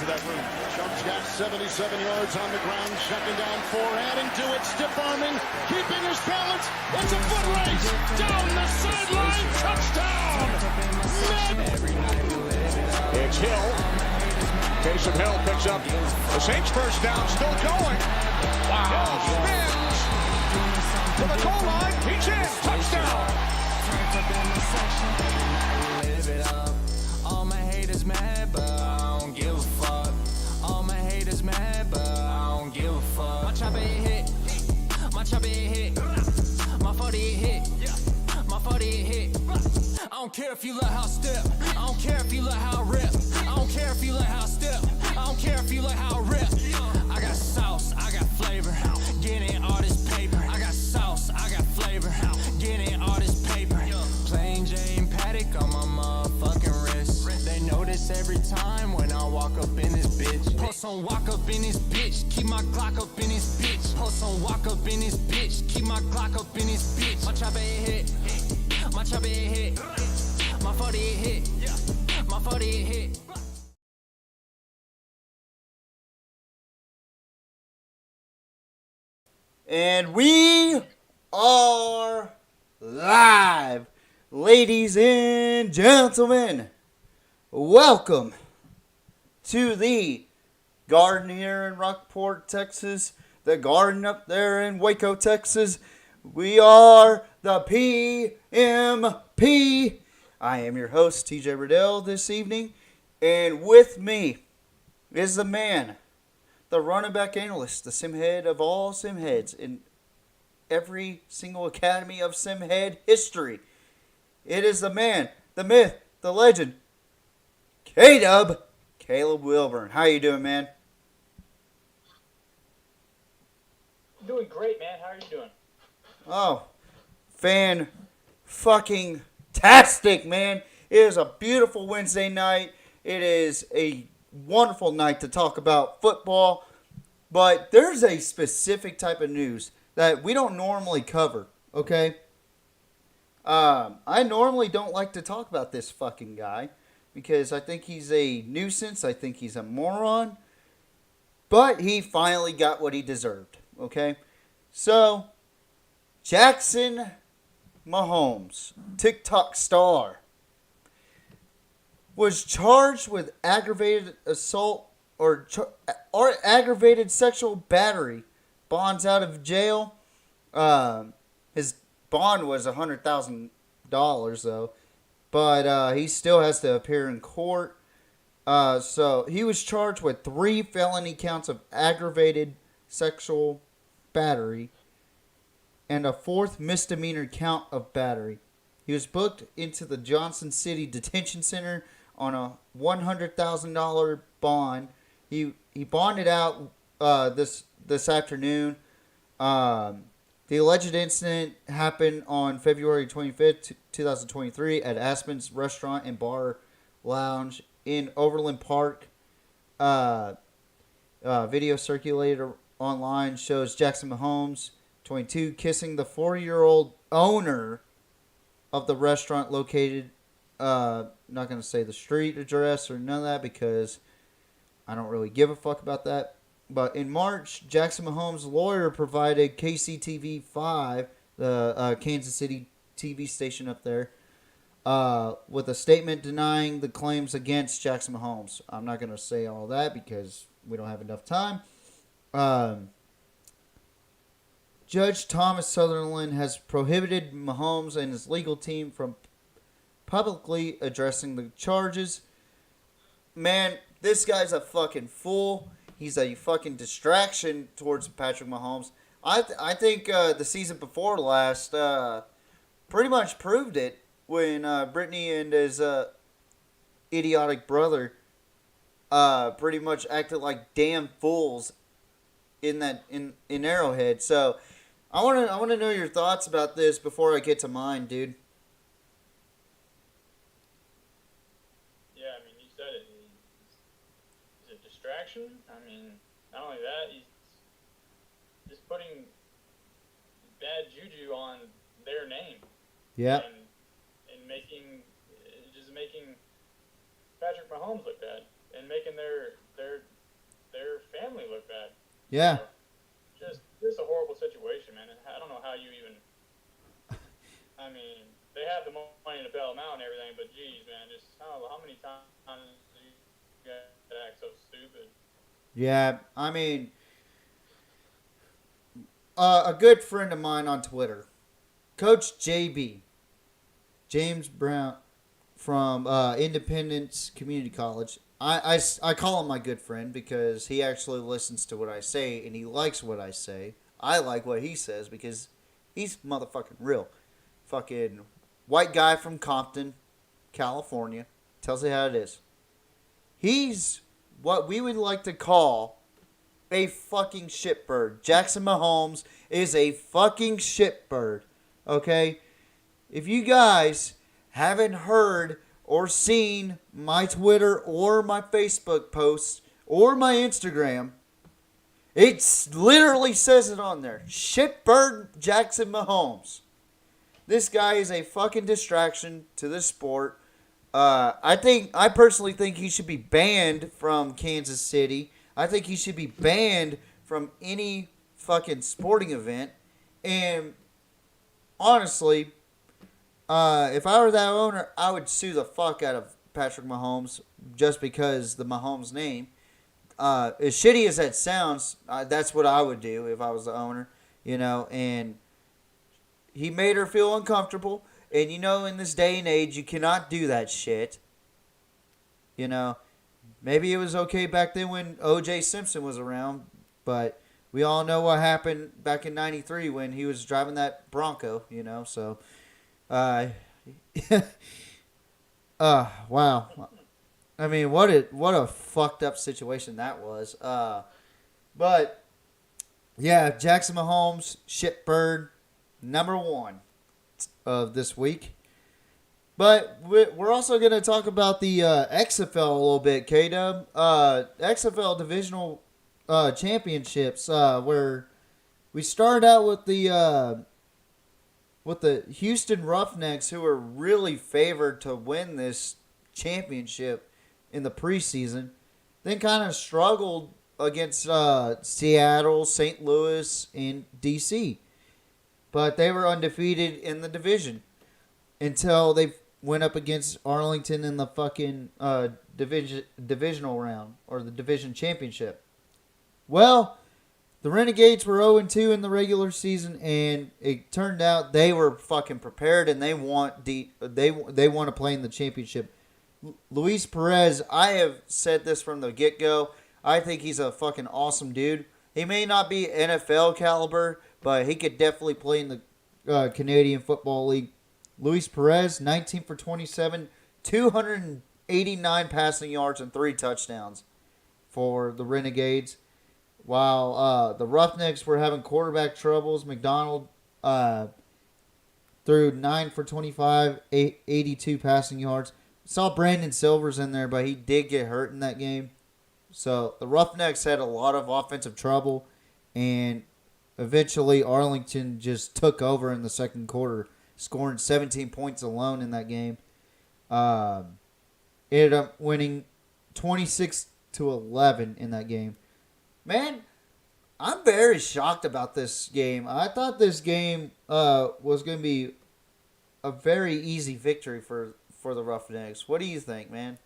that room. Chubb's got 77 yards on the ground, checking down forehand and do it, stiff arming, keeping his balance. It's a foot race down the sideline, touchdown! It's Hill. Taysom Hill picks up the Saints first down, still going. Wow. Hill spins to the goal line. He's in. Touchdown. All my haters mad, but I don't give a fuck. All my haters mad, but I don't give a fuck. My chopper hit. My chopper hit. My 40 hit. My 40 hit. I don't care if you let how I step. I don't care if you let how I rip. I don't care if you let how I step. I don't care if you let how I rip. I got sauce, I got flavor. Getting all this paper. I got sauce, I got flavor. Getting all this paper. Plain Jane Paddock on my motherfucking wrist. They notice every time when I walk up in this bitch. Post on walk up in this bitch. Keep my Glock up in this bitch. Post on walk up in this bitch. Keep my Glock up in this bitch. My chopper hit. My chopper hit. My 40 hit. My 40 hit. And we are live, ladies and gentlemen. Welcome to the garden here in Rockport, Texas, the garden up there in Waco, Texas. We are the PMP. I am your host, TJ Riddell, this evening, and with me is the man, the running back analyst, the simhead of all simheads in every single academy of simhead history. It is the man, the myth, the legend, K-Dub, Caleb Wilburn. How you doing, man? Doing great, man. How are you doing? Oh, fan-fucking-tastic, man. It is a beautiful Wednesday night. It is a wonderful night to talk about football, but there's a specific type of news that we don't normally cover, okay? I normally don't like to talk about this fucking guy because I think he's a nuisance. I think he's a moron, but he finally got what he deserved, okay? So, Jackson Mahomes, TikTok star, was charged with aggravated assault or aggravated sexual battery. Bonds out of jail. His bond was $100,000 though, but he still has to appear in court. So he was charged with 3 felony counts of aggravated sexual battery and a 4th misdemeanor count of battery. He was booked into the Johnson City Detention Center on a $100,000 bond. He bonded out this afternoon. The alleged incident happened on February 25th, 2023 at Aspen's Restaurant and Bar Lounge in Overland Park. Video circulated online shows Jackson Mahomes, 22, kissing the 4-year-old owner of the restaurant located, not going to say the street address or none of that because I don't really give a fuck about that. But in March, Jackson Mahomes' lawyer provided KCTV5, the Kansas City TV station up there, with a statement denying the claims against Jackson Mahomes. I'm not going to say all that because we don't have enough time. Judge Thomas Sutherland has prohibited Mahomes and his legal team from publicly addressing the charges. Man, this guy's a fucking fool. He's a fucking distraction towards Patrick Mahomes. I think the season before last pretty much proved it when Brittany and his idiotic brother pretty much acted like damn fools in Arrowhead. So I want to know your thoughts about this before I get to mine, dude. Yeah, I mean, you said it. He's a distraction. I mean, not only that, he's just putting bad juju on their name. Yeah. And making Patrick Mahomes look bad, and making their their family look bad. Yeah. So, just a horrible situation, man. And I don't know how you even. I mean, they have the money to bail them out and everything, but geez, man, just I don't know how many times do you guys act so stupid. Yeah, I mean, a good friend of mine on Twitter, Coach JB, James Brown, from Independence Community College. I call him my good friend because he actually listens to what I say and he likes what I say. I like what he says because he's motherfucking real. Fucking white guy from Compton, California. Tells you how it is. He's what we would like to call a fucking shitbird. Jackson Mahomes is a fucking shitbird. Okay? If you guys haven't heard or seen my Twitter or my Facebook posts or my Instagram, it literally says it on there. Shitbird Jackson Mahomes. This guy is a fucking distraction to the sport. I personally think he should be banned from Kansas City. I think he should be banned from any fucking sporting event. And honestly, if I were that owner, I would sue the fuck out of Patrick Mahomes just because the Mahomes name. As shitty as that sounds, that's what I would do if I was the owner, and he made her feel uncomfortable. And in this day and age, you cannot do that shit. Maybe it was okay back then when O.J. Simpson was around, but we all know what happened back in '93 when he was driving that Bronco, so... wow. I mean, what a fucked up situation that was. But yeah, Jackson Mahomes, shitbird, number 1 of this week. But we're also going to talk about the XFL a little bit, K-Dub. XFL Divisional Championships, where we started out with the Houston Roughnecks, who are really favored to win this championship in the preseason. Then kind of struggled against Seattle, St. Louis, and D.C. But they were undefeated in the division until they went up against Arlington in the fucking divisional round, or the division championship. Well, the Renegades were 0-2 in the regular season, and it turned out they were fucking prepared, and they want to play in the championship. Luis Perez, I have said this from the get-go. I think he's a fucking awesome dude. He may not be NFL caliber, but he could definitely play in the Canadian Football League. Luis Perez, 19 for 27, 289 passing yards and 3 touchdowns for the Renegades. While the Roughnecks were having quarterback troubles, McDonald threw 9 for 25, 82 passing yards. Saw Brandon Silvers in there, but he did get hurt in that game. So the Roughnecks had a lot of offensive trouble, and eventually Arlington just took over in the second quarter, scoring 17 points alone in that game. Ended up winning 26-11 in that game. Man, I'm very shocked about this game. I thought this game was going to be a very easy victory for the Roughnecks. What do you think, man?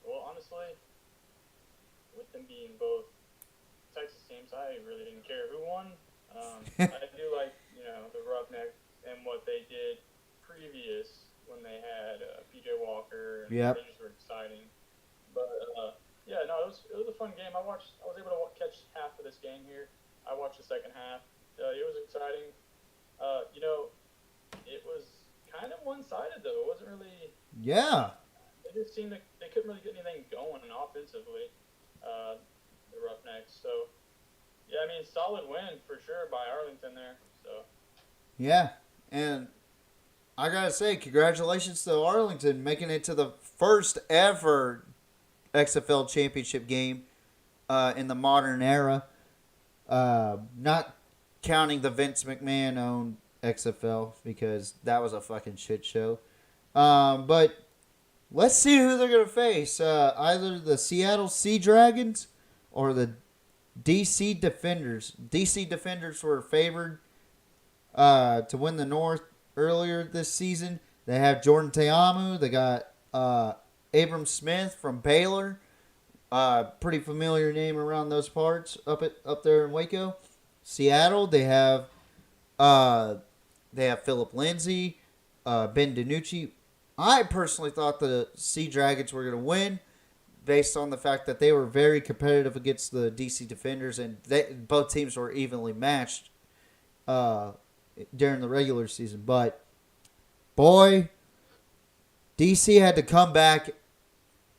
Well, honestly, with them being both Texas teams, I really didn't care who won. I do like, the Roughnecks and what they did previous when they had P.J. Walker. And Yep. They just were exciting. But, it was a fun game. I was able to catch half of this game here. I watched the second half. It was exciting. It was kind of one-sided, though. It wasn't really... Yeah. It just seemed like they couldn't really get anything going offensively, the Roughnecks. So, yeah, I mean, solid win for sure by Arlington there. So. Yeah, and I gotta say, congratulations to Arlington making it to the first ever XFL championship game in the modern era. Not counting the Vince McMahon owned XFL, because that was a fucking shit show. But let's see who they're going to face. Either the Seattle Sea Dragons or the DC Defenders. DC Defenders were favored to win the North earlier this season. They have Jordan Teamu. They got Abram Smith from Baylor. Pretty familiar name around those parts up there in Waco. Seattle, they have Philip Lindsay, Ben DiNucci. I personally thought the Sea Dragons were going to win based on the fact that they were very competitive against the DC Defenders, and both teams were evenly matched during the regular season. But, boy, DC had to come back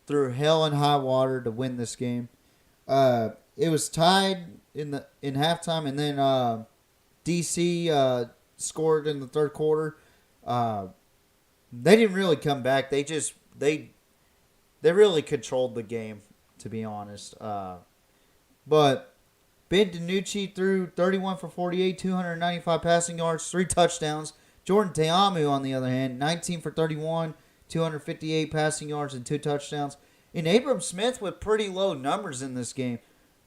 through hell and high water to win this game. It was tied in halftime, and then DC scored in the third quarter. They didn't really come back. They really controlled the game, to be honest. But Ben DiNucci threw 31 for 48, 295 passing yards, 3 touchdowns. Jordan Teamu, on the other hand, 19 for 31, 258 passing yards and 2 touchdowns. And Abram Smith with pretty low numbers in this game.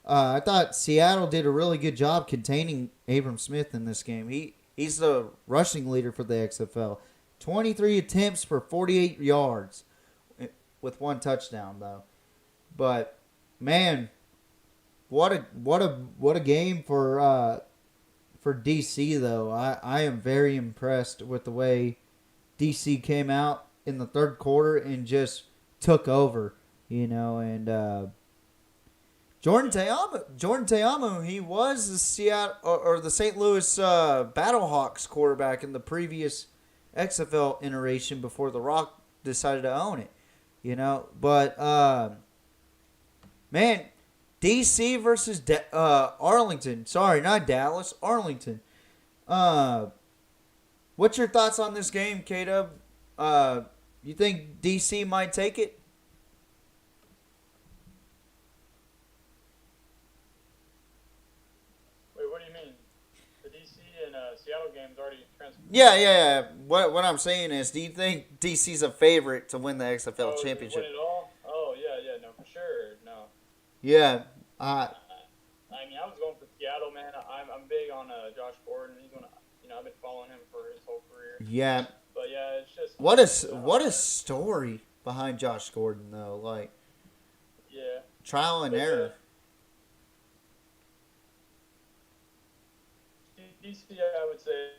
I thought Seattle did a really good job containing Abram Smith in this game. He's the rushing leader for the XFL. 23 attempts for 48 yards with 1 touchdown though. But man, what a game for DC though. I am very impressed with the way DC came out in the third quarter and just took over, and Jordan Teamu, he was the Seattle or the St. Louis Battlehawks quarterback in the previous XFL iteration before The Rock decided to own it, But man, DC versus Arlington. Sorry, not Dallas, Arlington. What's your thoughts on this game, K-Dub? You think DC might take it? Wait, what do you mean? The DC and Seattle game's already transferred. Yeah. What I'm saying is, do you think DC's a favorite to win the XFL championship? Win it all? Oh, yeah, no, for sure, no. Yeah. I mean, I was going for Seattle, man. I'm big on Josh Gordon. He's gonna, I've been following him for his whole career. Yeah. But yeah, it's just What a story behind Josh Gordon though, like yeah, trial and error. DC, I would say,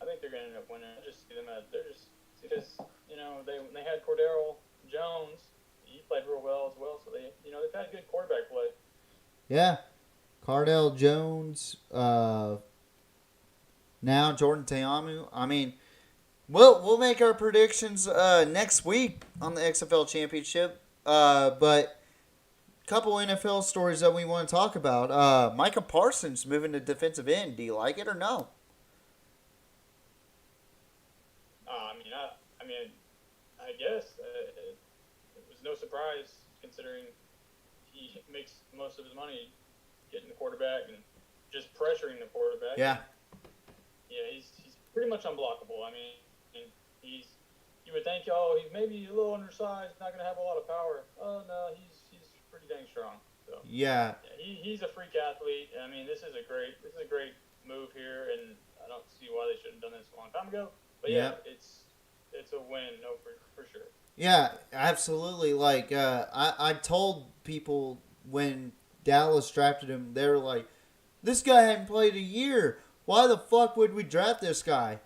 I think they're gonna end up winning. I just see them because they had Cordero Jones. He played real well as well, so they've had good quarterback play. Yeah, Cardell Jones. Now Jordan Teamu. I mean, we'll make our predictions next week on the XFL Championship. But a couple NFL stories that we want to talk about. Micah Parsons moving to defensive end. Do you like it or no? I guess it was no surprise considering he makes most of his money getting the quarterback and just pressuring the quarterback. Yeah. Yeah, he's pretty much unblockable. I mean, you would think, he's maybe a little undersized, not going to have a lot of power. Oh no, he's pretty dang strong. So Yeah. he's a freak athlete. I mean, this is a great move here, and I don't see why they shouldn't have done this a long time ago. But yeah. It's a win, for sure. Yeah, absolutely. Like I told people when Dallas drafted him, they were like, "This guy hadn't played a year. Why the fuck would we draft this guy?"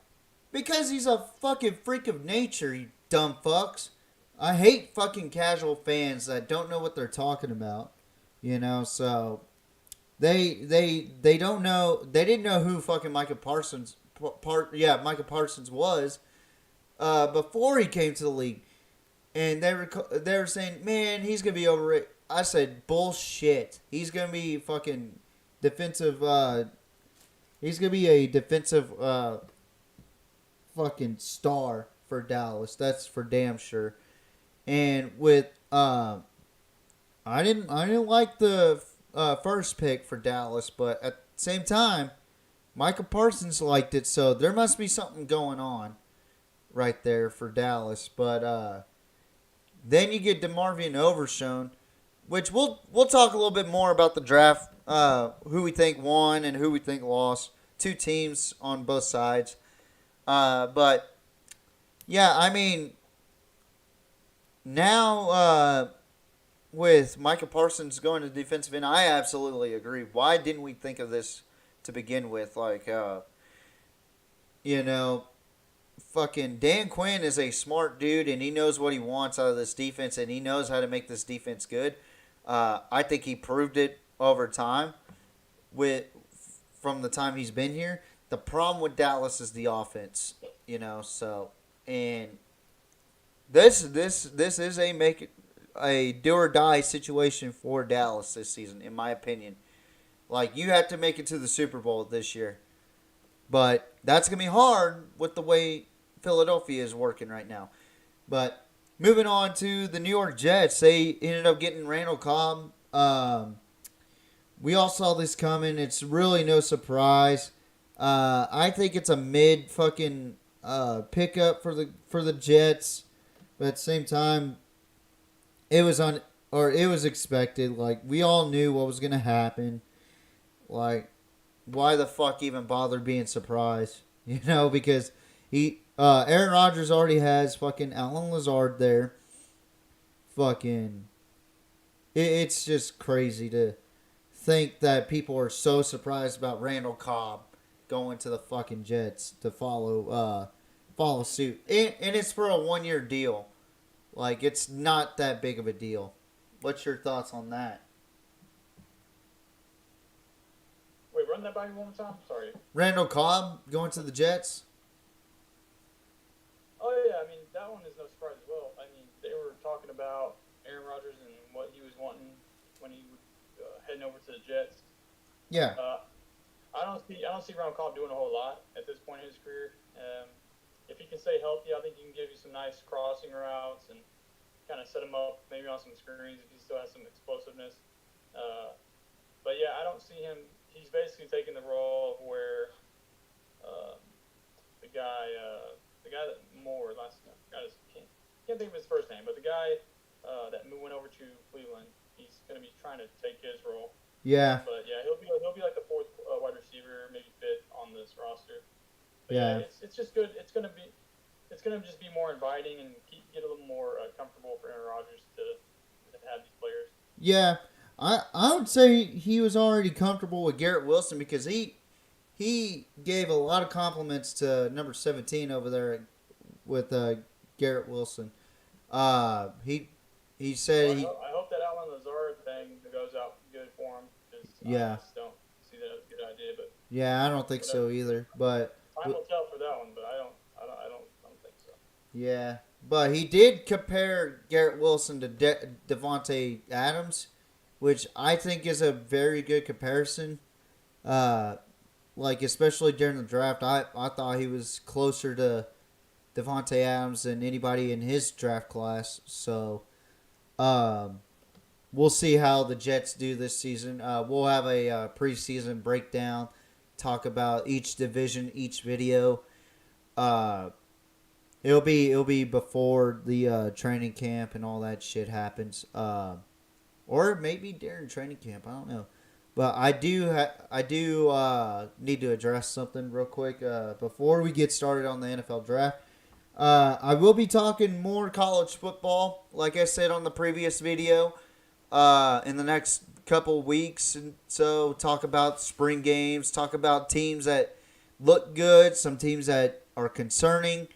Because he's a fucking freak of nature, you dumb fucks. I hate fucking casual fans that don't know what they're talking about. So they don't know. They didn't know who fucking Micah Parsons was before he came to the league, and they were saying, "Man, he's gonna be overrated." I said, "Bullshit. He's gonna be fucking defensive. He's gonna be a defensive fucking star for Dallas. That's for damn sure." And with I didn't like the first pick for Dallas, but at the same time, Micah Parsons liked it, so there must be something going on right there for Dallas. But then you get DeMarvion Overshown, which we'll talk a little bit more about the draft, who we think won and who we think lost. Two teams on both sides. But, yeah, I mean, now with Micah Parsons going to defensive end, I absolutely agree. Why didn't we think of this to begin with? Like, fucking Dan Quinn is a smart dude, and he knows what he wants out of this defense, and he knows how to make this defense good. I think he proved it over time from the time he's been here. The problem with Dallas is the offense, so, and this is a do or die situation for Dallas this season, in my opinion. Like, you have to make it to the Super Bowl this year. But that's going to be hard with the way Philadelphia is working right now. But moving on to the New York Jets, they ended up getting Randall Cobb. We all saw this coming. It's really no surprise. I think it's a mid fucking pickup for the Jets. But at the same time, it was expected. Like, we all knew what was going to happen. Like, why the fuck even bother being surprised? Because Aaron Rodgers already has fucking Alan Lazard there. Fucking, it's just crazy to think that people are so surprised about Randall Cobb going to the fucking Jets to follow suit. And it's for a 1-year deal. Like, it's not that big of a deal. What's your thoughts on that? Wait, run that by me one more time? Sorry. Randall Cobb going to the Jets? Oh, yeah, I mean, that one is no surprise as well. I mean, they were talking about Aaron Rodgers and what he was wanting when he was heading over to the Jets. Yeah. I don't see Randall Cobb doing a whole lot at this point in his career. If he can stay healthy, I think he can give you some nice crossing routes and kind of set him up maybe on some screens if he still has some explosiveness. But yeah, I don't see him. He's basically taking the role of where the guy that Moore can't think of his first name, but the guy that went over to Cleveland, he's going to be trying to take his role. Yeah. But yeah, he'll be like the fourth wide receiver, maybe fifth on this roster. But Yeah. It's just good. It's gonna just be more inviting and get a little more comfortable for Aaron Rodgers to have these players. Yeah. I would say he was already comfortable with Garrett Wilson because he gave a lot of compliments to number 17 over there with Garrett Wilson. He said I hope that Alan Lazard thing goes out good for him. Yeah. I just don't see that as a good idea. But yeah, I don't think so either. But time will tell for that one. But I don't think so. yeah, but he did compare Garrett Wilson to Devontae Adams, which I think is a very good comparison. Like, especially during the draft, I thought he was closer to Devontae Adams than anybody in his draft class. So, we'll see how the Jets do this season. We'll have a preseason breakdown, talk about each division, each video. It'll be before the training camp and all that shit happens. Or maybe during training camp. I don't know. But I do need to address something real quick before we get started on the NFL draft. I will be talking more college football, like I said on the previous video, in the next couple weeks. And so talk about spring games, talk about teams that look good, some teams that are concerning.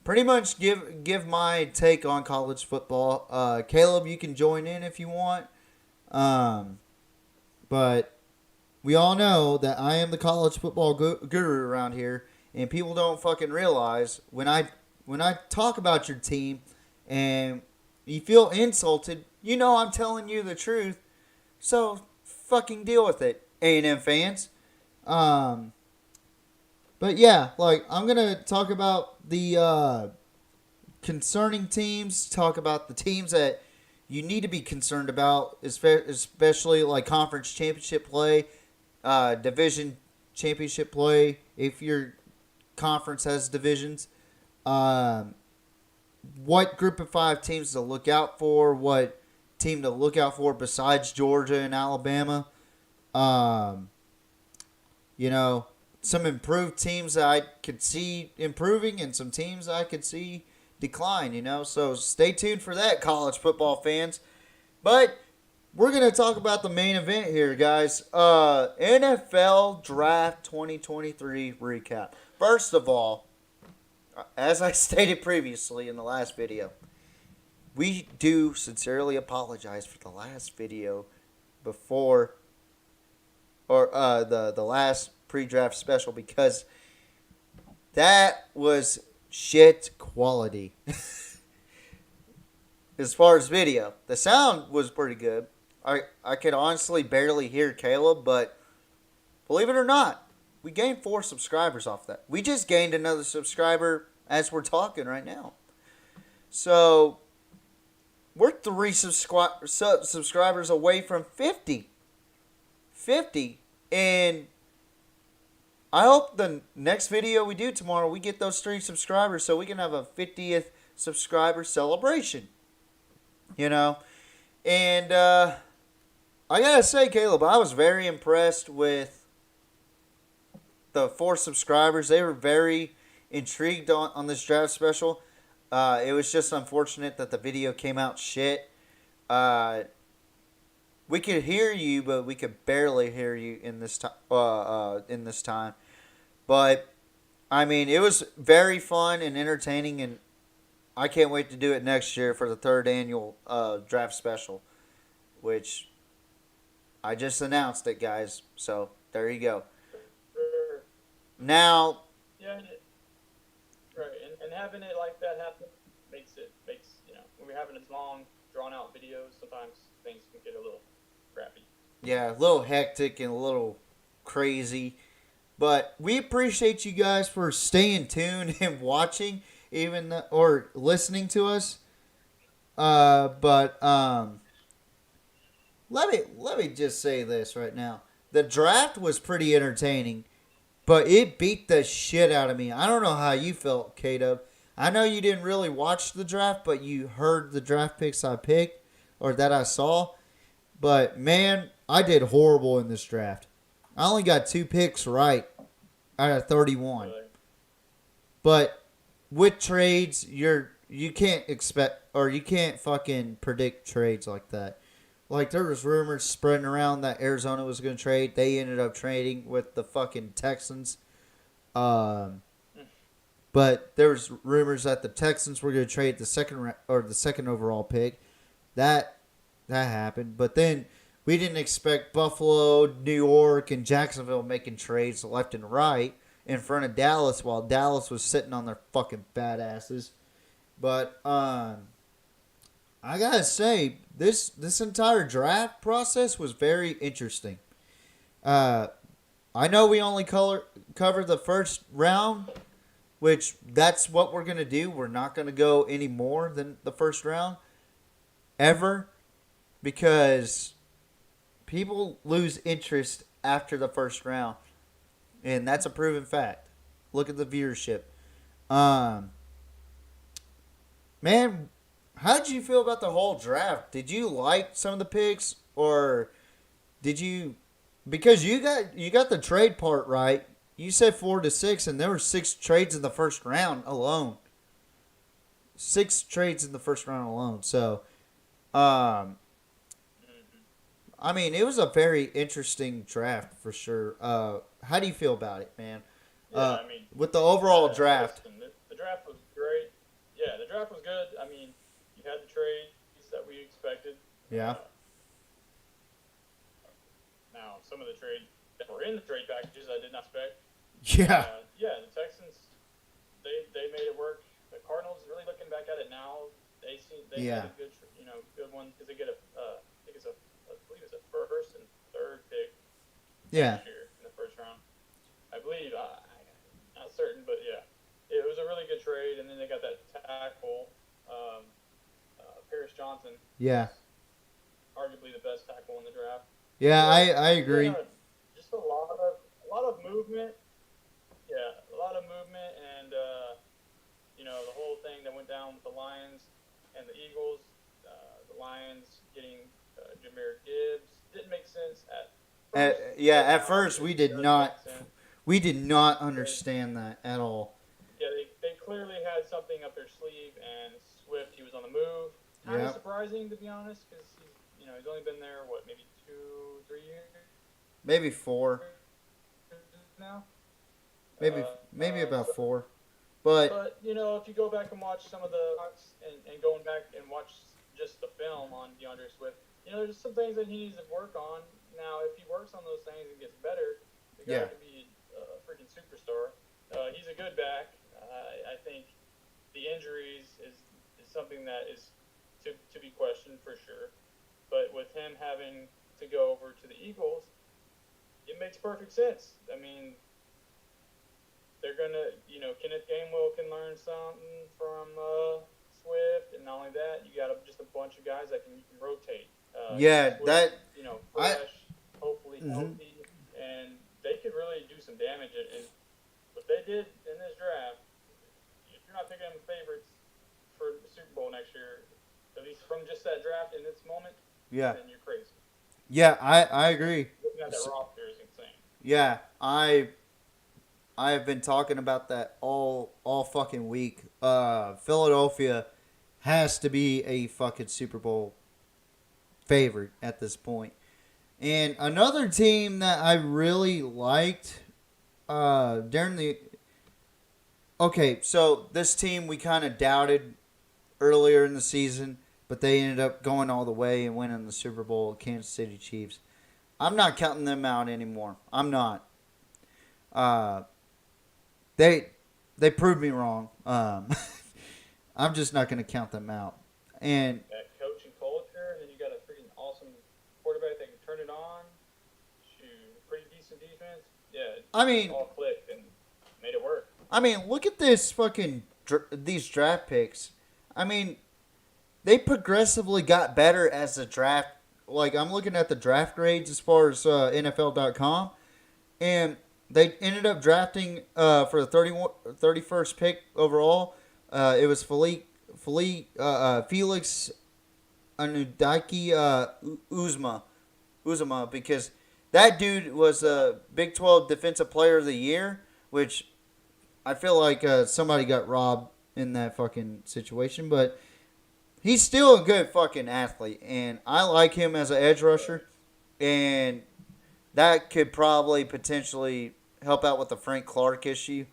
Pretty much give my take on college football. Caleb, you can join in if you want. But we all know that I am the college football guru around here, and people don't fucking realize when I talk about your team and you feel insulted, I'm telling you the truth. So fucking deal with it, A&M fans. But yeah, like, I'm gonna talk about the concerning teams, talk about the teams that you need to be concerned about, especially like conference championship play, division championship play if your conference has divisions. What group of 5 teams to look out for, what team to look out for besides Georgia and Alabama. Some improved teams that I could see improving and some teams I could see decline, So stay tuned for that, college football fans. But we're going to talk about the main event here, guys. NFL Draft 2023 recap. First of all, as I stated previously in the last video, we do sincerely apologize for the last video before, or the last pre-draft special, because that was shit quality. As far as video, the sound was pretty good. I could honestly barely hear Caleb, but believe it or not, we gained 4 subscribers off that. We just gained another subscriber as we're talking right now. So, we're 3 subscribers away from 50. 50. And I hope the next video we do tomorrow, we get those 3 subscribers so we can have a 50th subscriber celebration. And I gotta say, Caleb, I was very impressed with the 4 subscribers. They were very intrigued on this draft special. It was just unfortunate that the video came out shit. We could hear you, but we could barely hear you in this time. But I mean, it was very fun and entertaining, and I can't wait to do it next year for the 3rd annual draft special, which I just announced it, guys. So there you go. Now, Yeah, right, and having it like that happen makes when we're having this long, drawn out videos, sometimes things can get a little crappy. yeah, a little hectic and a little crazy, but we appreciate you guys for staying tuned and watching, or listening to us. But let me just say this right now: the draft was pretty entertaining. But it beat the shit out of me. I don't know how you felt, K-Dub. I know you didn't really watch the draft, but you heard the draft picks I picked, or that I saw. But, man, I did horrible in this draft. I only got 2 picks right out of 31. Really? But with trades, you can't fucking predict trades like that. Like, there was rumors spreading around that Arizona was going to trade. They ended up trading with the fucking Texans. But there was rumors that the Texans were going to trade the second overall pick. That happened. But then we didn't expect Buffalo, New York, and Jacksonville making trades left and right in front of Dallas while Dallas was sitting on their fucking fat asses. But I gotta say, this entire draft process was very interesting. I know we only cover the first round, which that's what we're gonna do. We're not gonna go any more than the first round ever, because people lose interest after the first round, and that's a proven fact. Look at the viewership. Man, how did you feel about the whole draft? Did you like some of the picks, or did you? Because you got the trade part right. You said 4 to 6, and there were 6 trades in the first round alone. 6 trades in the first round alone. So, I mean, it was a very interesting draft for sure. How do you feel about it, man? Yeah, with the overall draft. The draft was great. Yeah, the draft was good. I mean, you had the trades that we expected. Yeah. Now, some of the trades that were in the trade packages I did not expect. Yeah. The Texans, they made it work. The Cardinals, really looking back at it now, they had a good good one, because they get I believe it's a first and third pick. Yeah. This year in the first round. I believe, I'm not certain, but yeah, it was a really good trade. And then they got that tackle, Paris Johnson. Yeah. Arguably the best tackle in the draft. Yeah, I agree. Just a lot lot of movement. Yeah, a lot of movement, and the whole thing that went down with the Lions and the Eagles. The Lions getting Jahmyr Gibbs didn't make sense at first. At first we did not understand that at all. Yeah, they clearly had something up their sleeve, and Swift, he was on the move. Kind of surprising, to be honest, because he's only been there, maybe 2-3 years? Maybe 4. Now? Maybe about 4. But if you go back and watch some of the and going back and watch just the film on DeAndre Swift, there's some things that he needs to work on. Now, if he works on those things and gets better, the guy can be a freaking superstar. He's a good back. I think the injuries is something that is to be questioned for sure. But with him having to go over to the Eagles, it makes perfect sense. I mean, they're gonna, Kenneth Gainwell can learn something from Swift, and not only that, you got just a bunch of guys that you can rotate. Swift, fresh, hopefully healthy, and they could really do some damage. And what they did in this draft, if you're not picking them favorites for the Super Bowl next year, at least from just that draft in this moment, then you're crazy. Yeah, I agree. Looking at that roster is insane. Yeah, I have been talking about that all fucking week. Philadelphia has to be a fucking Super Bowl favorite at this point. And another team that I really liked during the... Okay, so this team we kind of doubted earlier in the season, but they ended up going all the way and winning the Super Bowl, Kansas City Chiefs. I'm not counting them out anymore. I'm not. They proved me wrong. I'm just not going to count them out. And that coaching culture, and then you got a freaking awesome quarterback that can turn it on. Shoot, pretty decent defense. Yeah, it all clicked and made it work. I mean, look at this fucking these draft picks. I mean, they progressively got better as the draft. Like, I'm looking at the draft grades as far as NFL.com, and they ended up drafting for the 31st pick overall. It was Felix Anudike Uzma, because that dude was a Big 12 Defensive Player of the Year, which I feel like somebody got robbed in that fucking situation, but he's still a good fucking athlete, and I like him as an edge rusher, and that could probably potentially help out with the Frank Clark issue.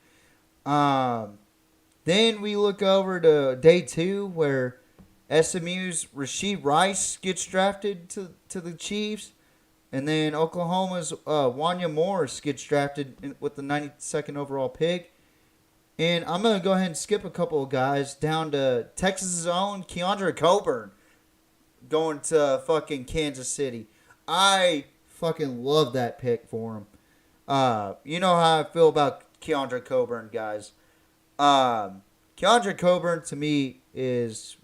Then we look over to day 2, where SMU's Rasheed Rice gets drafted to the Chiefs, and then Oklahoma's Wanya Morris gets drafted with the 92nd overall pick. And I'm going to go ahead and skip a couple of guys down to Texas's own Keandre Coburn going to fucking Kansas City. I fucking love that pick for him. You know how I feel about Keandre Coburn, guys. Keandre Coburn, to me, is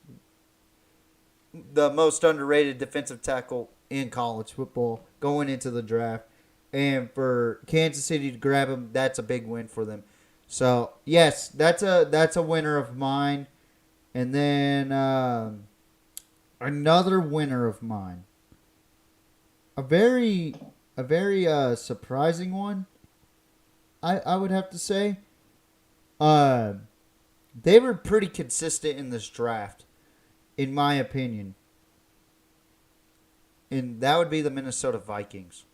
the most underrated defensive tackle in college football going into the draft. And for Kansas City to grab him, that's a big win for them. So, yes, that's a winner of mine. And then another winner of mine. A very surprising one, I would have to say. They were pretty consistent in this draft, in my opinion. And that would be the Minnesota Vikings.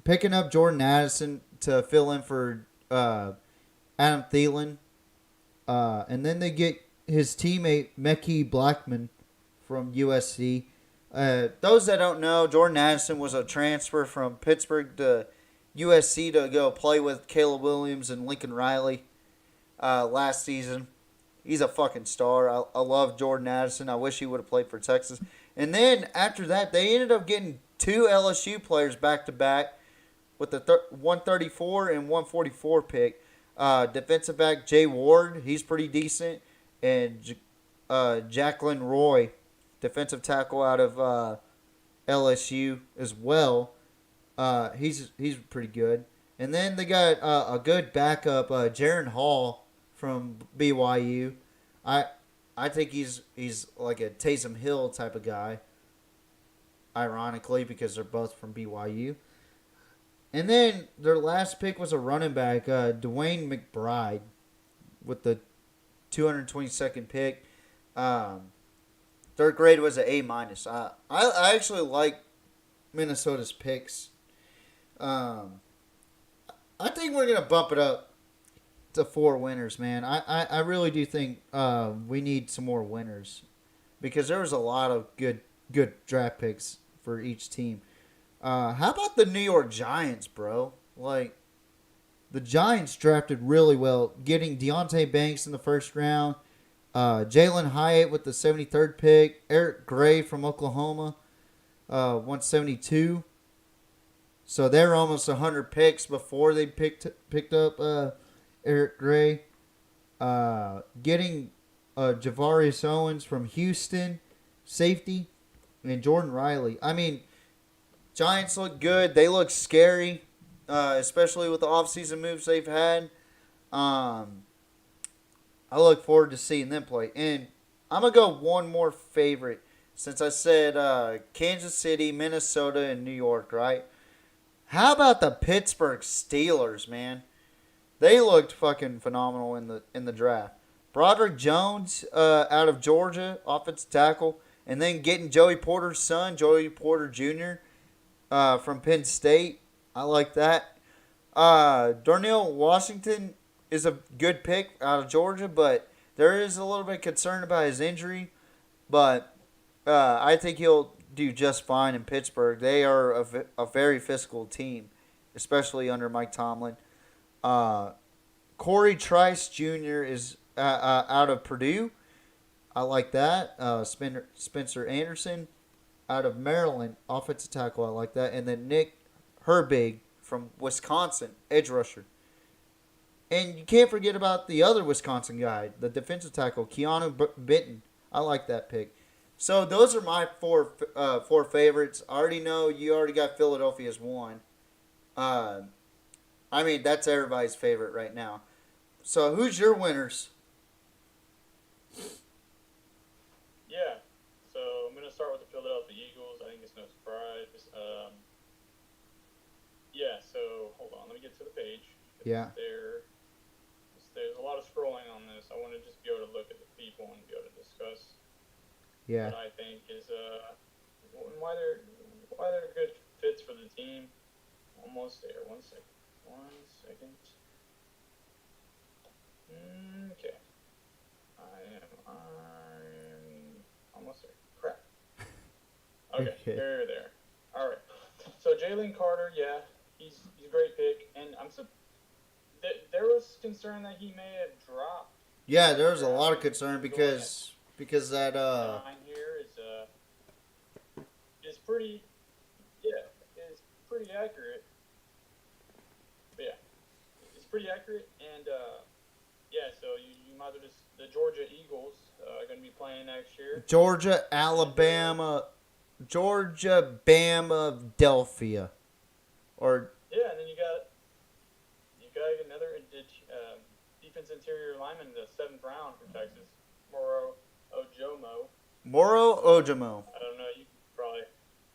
Picking up Jordan Addison to fill in for Adam Thielen. And then they get his teammate, Mekhi Blackman from USC. Those that don't know, Jordan Addison was a transfer from Pittsburgh to USC to go play with Caleb Williams and Lincoln Riley last season. He's a fucking star. I love Jordan Addison. I wish he would have played for Texas. And then after that, they ended up getting 2 LSU players back-to-back with the 134 and 144 pick. Defensive back Jay Ward, he's pretty decent. And Jacqueline Roy, defensive tackle out of LSU as well. He's pretty good. And then they got a good backup, Jaron Hall from BYU. I I think he's like a Taysom Hill type of guy. Ironically, because they're both from BYU. And then their last pick was a running back, Dwayne McBride, with the 222nd pick. Third grade was an A minus. I actually like Minnesota's picks. I think we're gonna bump it up to 4 winners, man. I really do think we need some more winners because there was a lot of good draft picks for each team. How about the New York Giants, bro? Like, the Giants drafted really well, getting Deontay Banks in the first round, Jalen Hyatt with the 73rd pick, Eric Gray from Oklahoma, 172. So they're almost 100 picks before they picked up Eric Gray. Getting Javarius Owens from Houston, safety, and Jordan Riley. I mean, Giants look good. They look scary, especially with the offseason moves they've had. I look forward to seeing them play. And I'm going to go one more favorite. Since I said Kansas City, Minnesota, and New York, right? How about the Pittsburgh Steelers, man? They looked fucking phenomenal in the draft. Broderick Jones out of Georgia, offensive tackle. And then getting Joey Porter's son, Joey Porter Jr., from Penn State. I like that. Darnell Washington is a good pick out of Georgia, but there is a little bit concerned about his injury. But I think he'll do just fine in Pittsburgh. They are a very physical team, especially under Mike Tomlin. Corey Trice Jr. is out of Purdue. I like that. Spencer Anderson out of Maryland, offensive tackle. I like that. And then Nick Herbig from Wisconsin, edge rusher. And you can't forget about the other Wisconsin guy, the defensive tackle, Keanu Benton. I like that pick. So those are my four favorites. I already know you already got Philadelphia as one. I mean, that's everybody's favorite right now. So who's your winners? Yeah, so I'm going to start with the Philadelphia Eagles. I think it's no surprise. Yeah, so hold on. Let me get to the page. Yeah. There's a lot of scrolling on this. I want to just be able to look at the people and be able to discuss Yeah. what I think is why they're good fits for the team. Almost there. One second. Okay. I'm almost there. Crap. Okay, they're there. All right. So Jalen Carter, yeah, he's a great pick, and there was concern that he may have dropped. Yeah, there was a lot of concern because that line here is pretty accurate. But yeah, it's pretty accurate, and yeah, so you might as well just the Georgia Eagles are going to be playing next year. Georgia, Bama, Delphia, or yeah, and then you got another defense interior lineman in the 7th round from Texas, Moro Ojomo. I don't know, you probably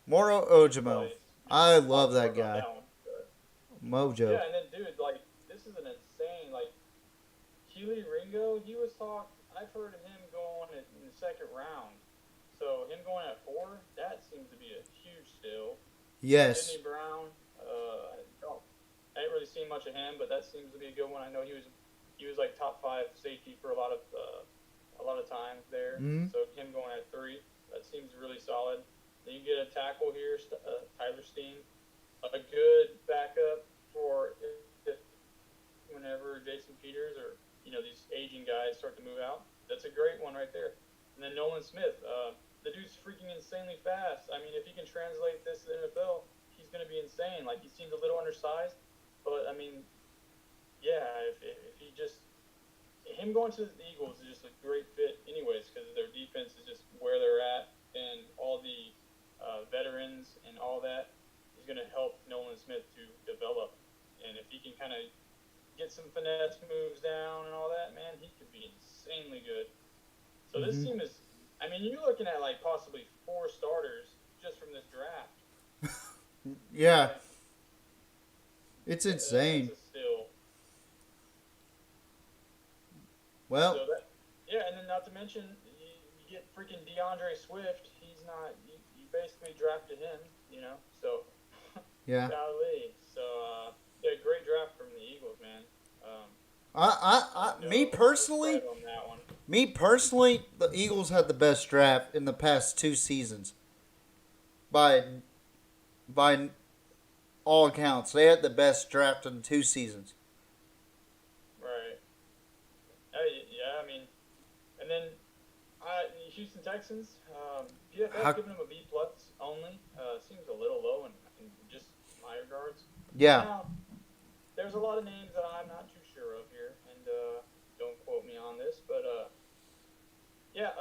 Moro Ojomo. I love that guy. Mojo. Yeah, and then dude, like this is an insane Keely Ringo. I've heard of him going in the 2nd round. So him going at 4, that seems to be a huge steal. Yes. Sidney Brown, I ain't really seen much of him, but that seems to be a good one. I know he was like top 5 safety for a lot of times there. Mm-hmm. So him going at 3, that seems really solid. Then you get a tackle here, Tyler Steen, a good backup for if whenever Jason Peters or these aging guys start to move out. That's a great one right there. And then Nolan Smith, the dude's freaking insanely fast. I mean, if he can translate this to the NFL, he's going to be insane. Like, he seems a little undersized, but, I mean, yeah, if he just – him going to the Eagles is just a great fit anyways because their defense is just where they're at and all the veterans and all that is going to help Nolan So this team is, I mean, you're looking at like possibly 4 starters just from this draft. Yeah. It's insane. It's a steal. Well, So that, yeah, and then not to mention, you get freaking DeAndre Swift. He's not, you basically drafted him, you know, so. yeah. Golly. So, yeah, great draft from the Eagles, man. Me personally, on that one. the Eagles had the best draft in the past 2 seasons. By all accounts, they had the best draft in 2 seasons. Right. Yeah, I mean, and then Houston Texans, PFF giving them a B plus only. Seems a little low in just my regards. Yeah. Now, there's a lot of names that I'm not too sure of here, and don't quote me on this, but yeah,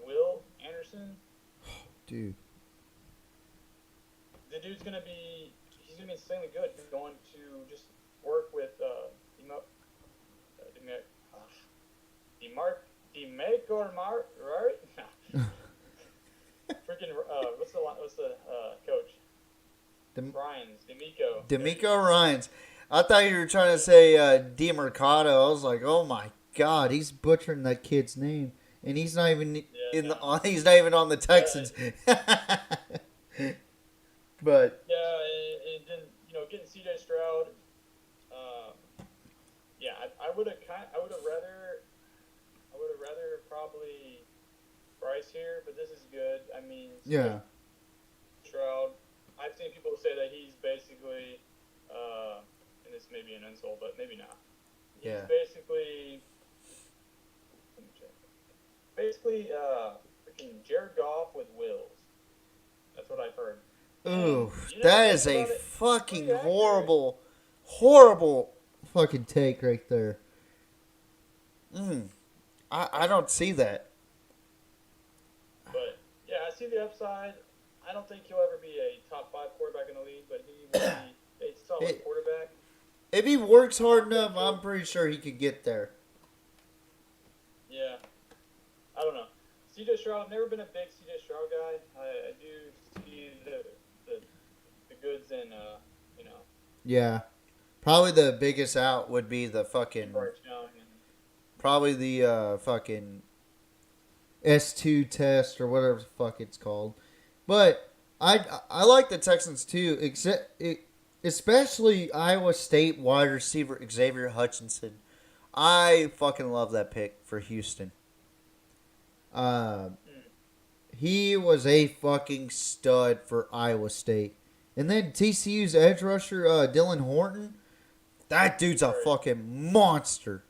Will Anderson. Dude. The dude's gonna be insanely good. He's going to just work with right? Freaking what's the coach? D'Amico Ryans. I thought you were trying to say DeMercado. I was like, oh my god, he's butchering that kid's name, and he's not even he's not even on the Texans. But yeah, and then getting C.J. Stroud. Yeah, I would have rather probably Bryce here, but this is good. I mean, yeah, Stroud. I've seen people say that he's basically, and this may be an insult, but maybe not. He's basically, let me check. Basically, freaking Jared Goff with Wills. That's what I've heard. Ooh, that is a fucking horrible fucking take right there. I don't see that. But yeah, I see the upside. I don't think he'll ever be a top 5 quarterback in the league, but he will be a solid quarterback. If he works hard enough, I'm pretty sure he could get there. Yeah. I don't know. C.J. Stroud, I've never been a big C.J. Stroud guy. I do see the goods in, Yeah. Probably the biggest out would be the fucking... Probably the fucking S2 test or whatever the fuck it's called. But I like the Texans too, especially Iowa State wide receiver Xavier Hutchinson. I fucking love that pick for Houston. He was a fucking stud for Iowa State. And then TCU's edge rusher Dylan Horton, that dude's a fucking monster.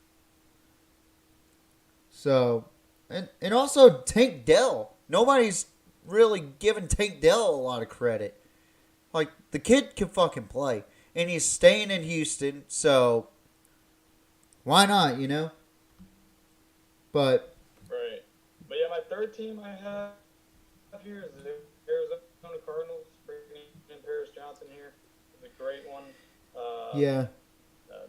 So, and also Tank Dell. Nobody's really giving Tank Dell a lot of credit. Like, the kid can fucking play. And he's staying in Houston, so why not, But... Right. But yeah, my third team I have here is the Arizona Cardinals. Bringing in Paris Johnson here is a great one. yeah.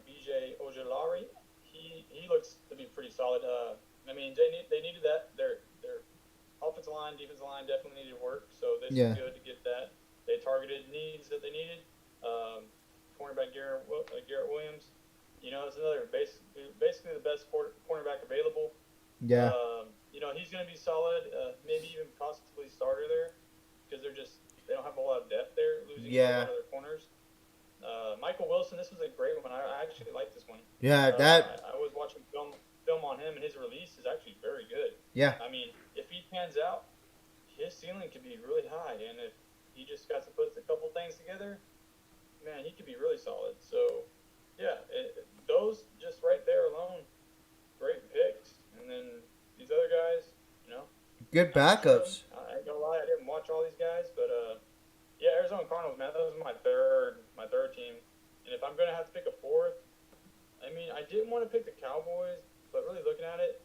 BJ Ojolari, he looks to be pretty solid. I mean, they needed that. Their offensive line, defensive line definitely needed work, so this is good to get that. They targeted needs that they needed. Cornerback Garrett Williams, it's another basically the best cornerback available. Yeah. He's going to be solid. Maybe even possibly starter there because they don't have a lot of depth there. Losing a lot of their corners. Michael Wilson, this was a great one. I actually like this one. Yeah, I was watching film on him, and his release is actually very good. Yeah. I mean, if he pans out, his ceiling could be really high, and if he just got to put a couple things together, man, he could be really solid. So, yeah, those just right there alone, great picks. And then these other guys, good backups. I ain't gonna lie, I didn't watch all these guys, but yeah, Arizona Cardinals, man, that was my third team. And if I'm gonna have to pick a fourth, I mean, I didn't want to pick the Cowboys, but really looking at it,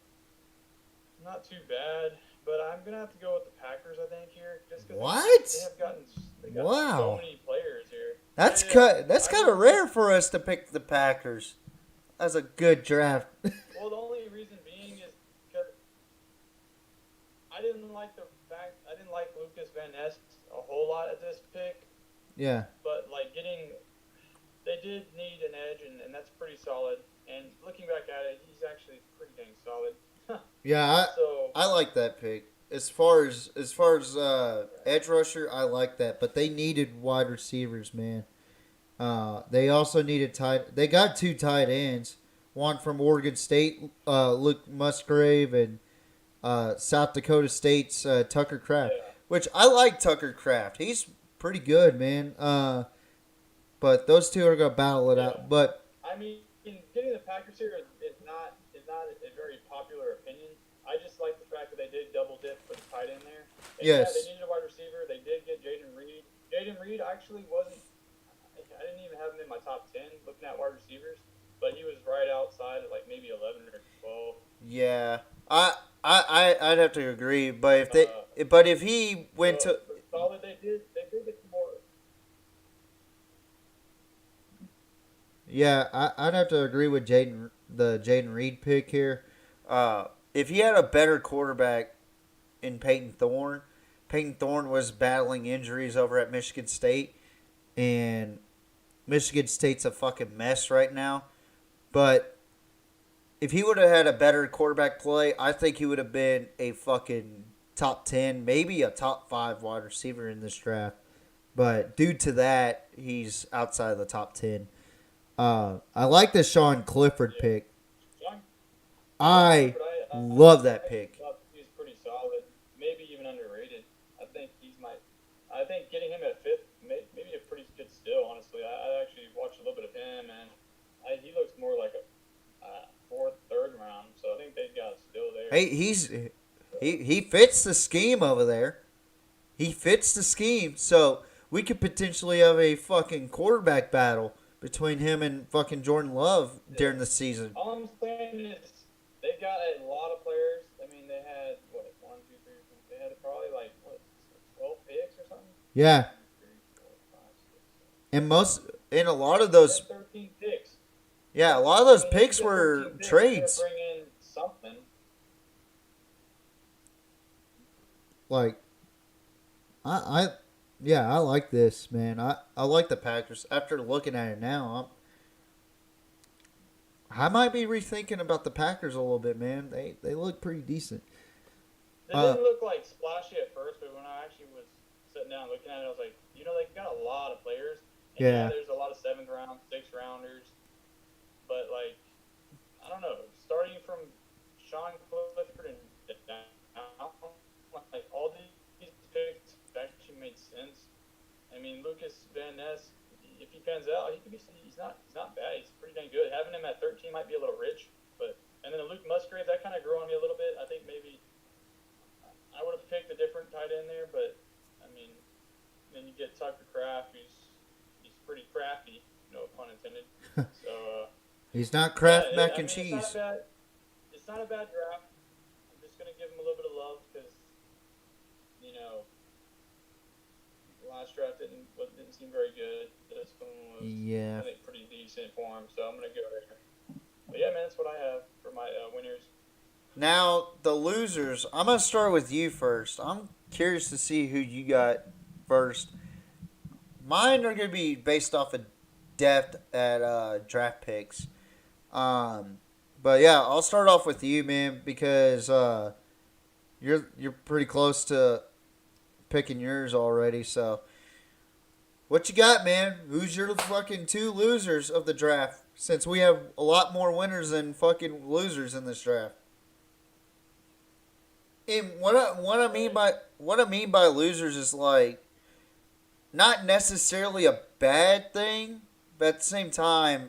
not too bad. But I'm gonna have to go with the Packers, I think here, just because they have gotten so many players here. That's kind of rare for us to pick the Packers. That's a good draft. Well, the only reason being is because didn't like Lucas Van Ness a whole lot at this pick. Yeah. But they did need an edge, and that's pretty solid. And looking back at it, he's actually pretty dang solid. Yeah, I like that pick. As far as edge rusher, I like that. But they needed wide receivers, man. They also needed They got 2 tight ends. One from Oregon State, Luke Musgrave, and South Dakota State's Tucker Kraft. Yeah. Which I like Tucker Kraft. He's pretty good, man. But those two are gonna battle it out. But I mean, getting the Packers here is not a very popular opinion. I just like the fact that they did double dip for the tight end there. And yes, yeah, they needed a wide receiver. They did get Jaden Reed. Jaden Reed actually wasn't. I didn't even have him in my top 10 looking at wide receivers, but he was right outside at like maybe 11 or 12. Yeah, I'd have to agree. But if he went to solid, they did get some more. Yeah, I'd have to agree with the Jaden Reed pick here. If he had a better quarterback in Peyton Thorne was battling injuries over at Michigan State, and Michigan State's a fucking mess right now. But if he would have had a better quarterback play, I think he would have been a fucking top 10, maybe a top 5 wide receiver in this draft. But due to that, he's outside the top 10. I like the Sean Clifford pick. I love that pick. He's pretty solid, maybe even underrated. I think getting him at 5th, maybe a pretty good steal. Honestly, I actually watched a little bit of him, and he looks more like a 4th, 3rd round. So I think they got a steal there. Hey, he fits the scheme over there. He fits the scheme, so we could potentially have a fucking quarterback battle between him and fucking Jordan Love during the season. All I'm saying is they got a lot of players. I mean, they had, they had probably 12 picks or something? Yeah. 1, 2, 3, 4, 5, 6, 7. And a lot of those. 13 picks. Yeah, a lot of those picks were trades. Bring in something. Like, I like this, man. I like the Packers. After looking at it now, I might be rethinking about the Packers a little bit, man. They look pretty decent. They didn't look like splashy at first, but when I actually was sitting down looking at it, I was like, they got a lot of players. And Yeah. There's a lot of 7th round, 6th rounders. But, I don't know. Starting from Sean Clifford and down, all these picks actually made sense. I mean, Lucas Van Ness, if he pans out, he's not bad. He's pretty dang good. Having him at 13 might be a little rich, and then Luke Musgrave, that kind of grew on me a little bit. I think maybe I would have picked a different tight end there, but I mean, then you get Tucker Kraft, he's pretty crafty, no pun intended. So he's not Kraft mac and It's cheese. not a bad draft. I'm just gonna give him a little bit of love because last draft didn't seem very good. This one was, I think, pretty decent for him. So I'm gonna go there. But yeah, man, that's what I have for my winners. Now the losers. I'm gonna start with you first. I'm curious to see who you got first. Mine are gonna be based off of depth at draft picks. But yeah, I'll start off with you, man, because you're pretty close to picking yours already. So, what you got, man? Who's your fucking 2 losers of the draft? Since we have a lot more winners than fucking losers in this draft. And what I mean by losers is not necessarily a bad thing, but at the same time,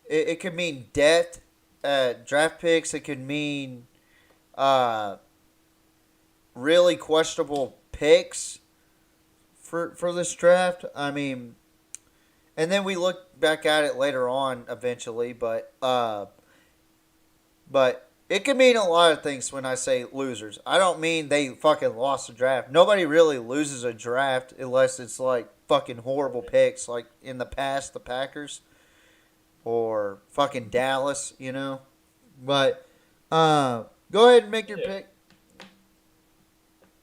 it could mean depth at draft picks. It could mean really questionable picks for this draft. I mean, and then we look back at it later on eventually, but it can mean a lot of things when I say losers. I don't mean they fucking lost a draft. Nobody really loses a draft unless it's fucking horrible picks, like in the past, the Packers or fucking Dallas, But go ahead and make your pick.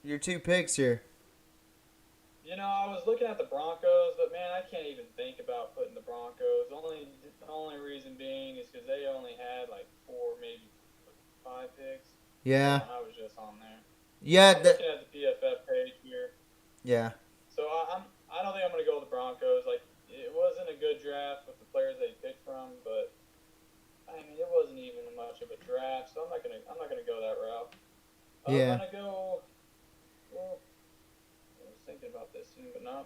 your two picks here? You know, I was looking at the Broncos, but man, I can't even think about putting the Broncos. The only reason being is because they only had like 4, maybe 5 picks. Yeah. I was just on there. Yeah. I'm looking at the PFF page here. Yeah. So I don't think I'm gonna go with the Broncos. Like, it wasn't a good draft with the players they picked from, but I mean, it wasn't even much of a draft, so I'm not gonna go that route. Yeah. I'm gonna go. Well, I was thinking about this soon, but no.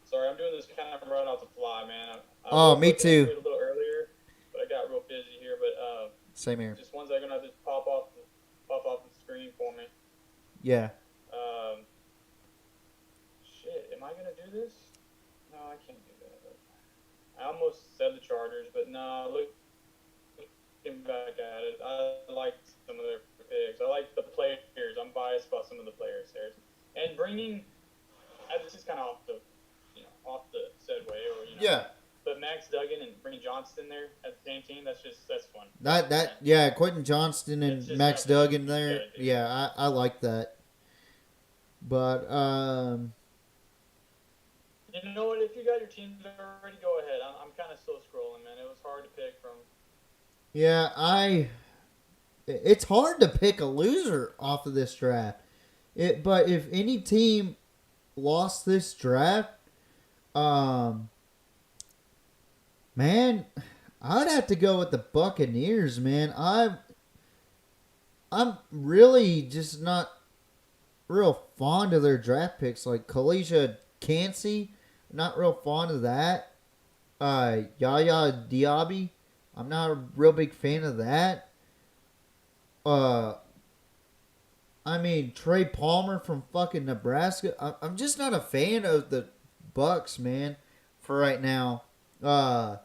Sorry, I'm doing this kind of right off the fly, man. I was Me looking too. into it a little earlier, but I got real busy here. But Same here. just one second, I just pop off the screen for me. Yeah. Shit, am I gonna do this? No, I can't do that. I almost said the Chargers, but no. Looking back at it, I liked some of their picks. I like the players. I'm biased about some of the players there. And bringing, this is kind of off the segue, or Yeah. But Max Duggan and bringing Johnston there at the same team, that's fun. Yeah, Quentin Johnston and Max Duggan there. Yeah, I like that. But you know what? If you got your teams already, go ahead. I'm kind of still scrolling, man. It was hard to pick from. Yeah, it's hard to pick a loser off of this draft. But if any team lost this draft, man, I'd have to go with the Buccaneers, man. I'm really just not real fond of their draft picks. Like Kalisha Cansey, not real fond of that. Yaya Diaby, I'm not a real big fan of that. I mean, Trey Palmer from fucking Nebraska. I'm just not a fan of the Bucks, man, for right now. Yeah,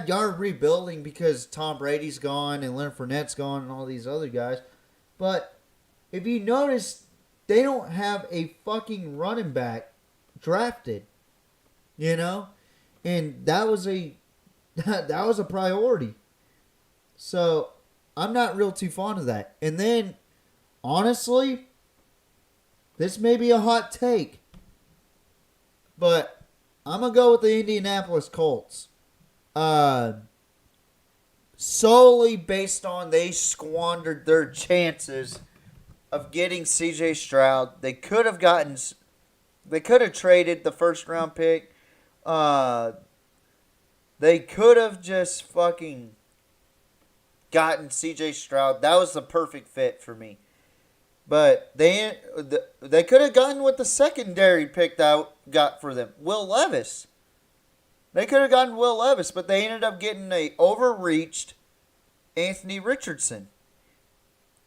y'all are rebuilding because Tom Brady's gone and Leonard Fournette's gone and all these other guys. But if you notice, they don't have a fucking running back drafted. You know? And that was a priority. So I'm not real too fond of that. And then, honestly, this may be a hot take, but I'm going to go with the Indianapolis Colts. Solely based on they squandered their chances of getting CJ Stroud. They could have traded the first round pick. They could have just fucking gotten CJ Stroud. That was the perfect fit for me. But they could have gotten what the secondary pick got for them, Will Levis. They could have gotten Will Levis, but they ended up getting a overreached Anthony Richardson.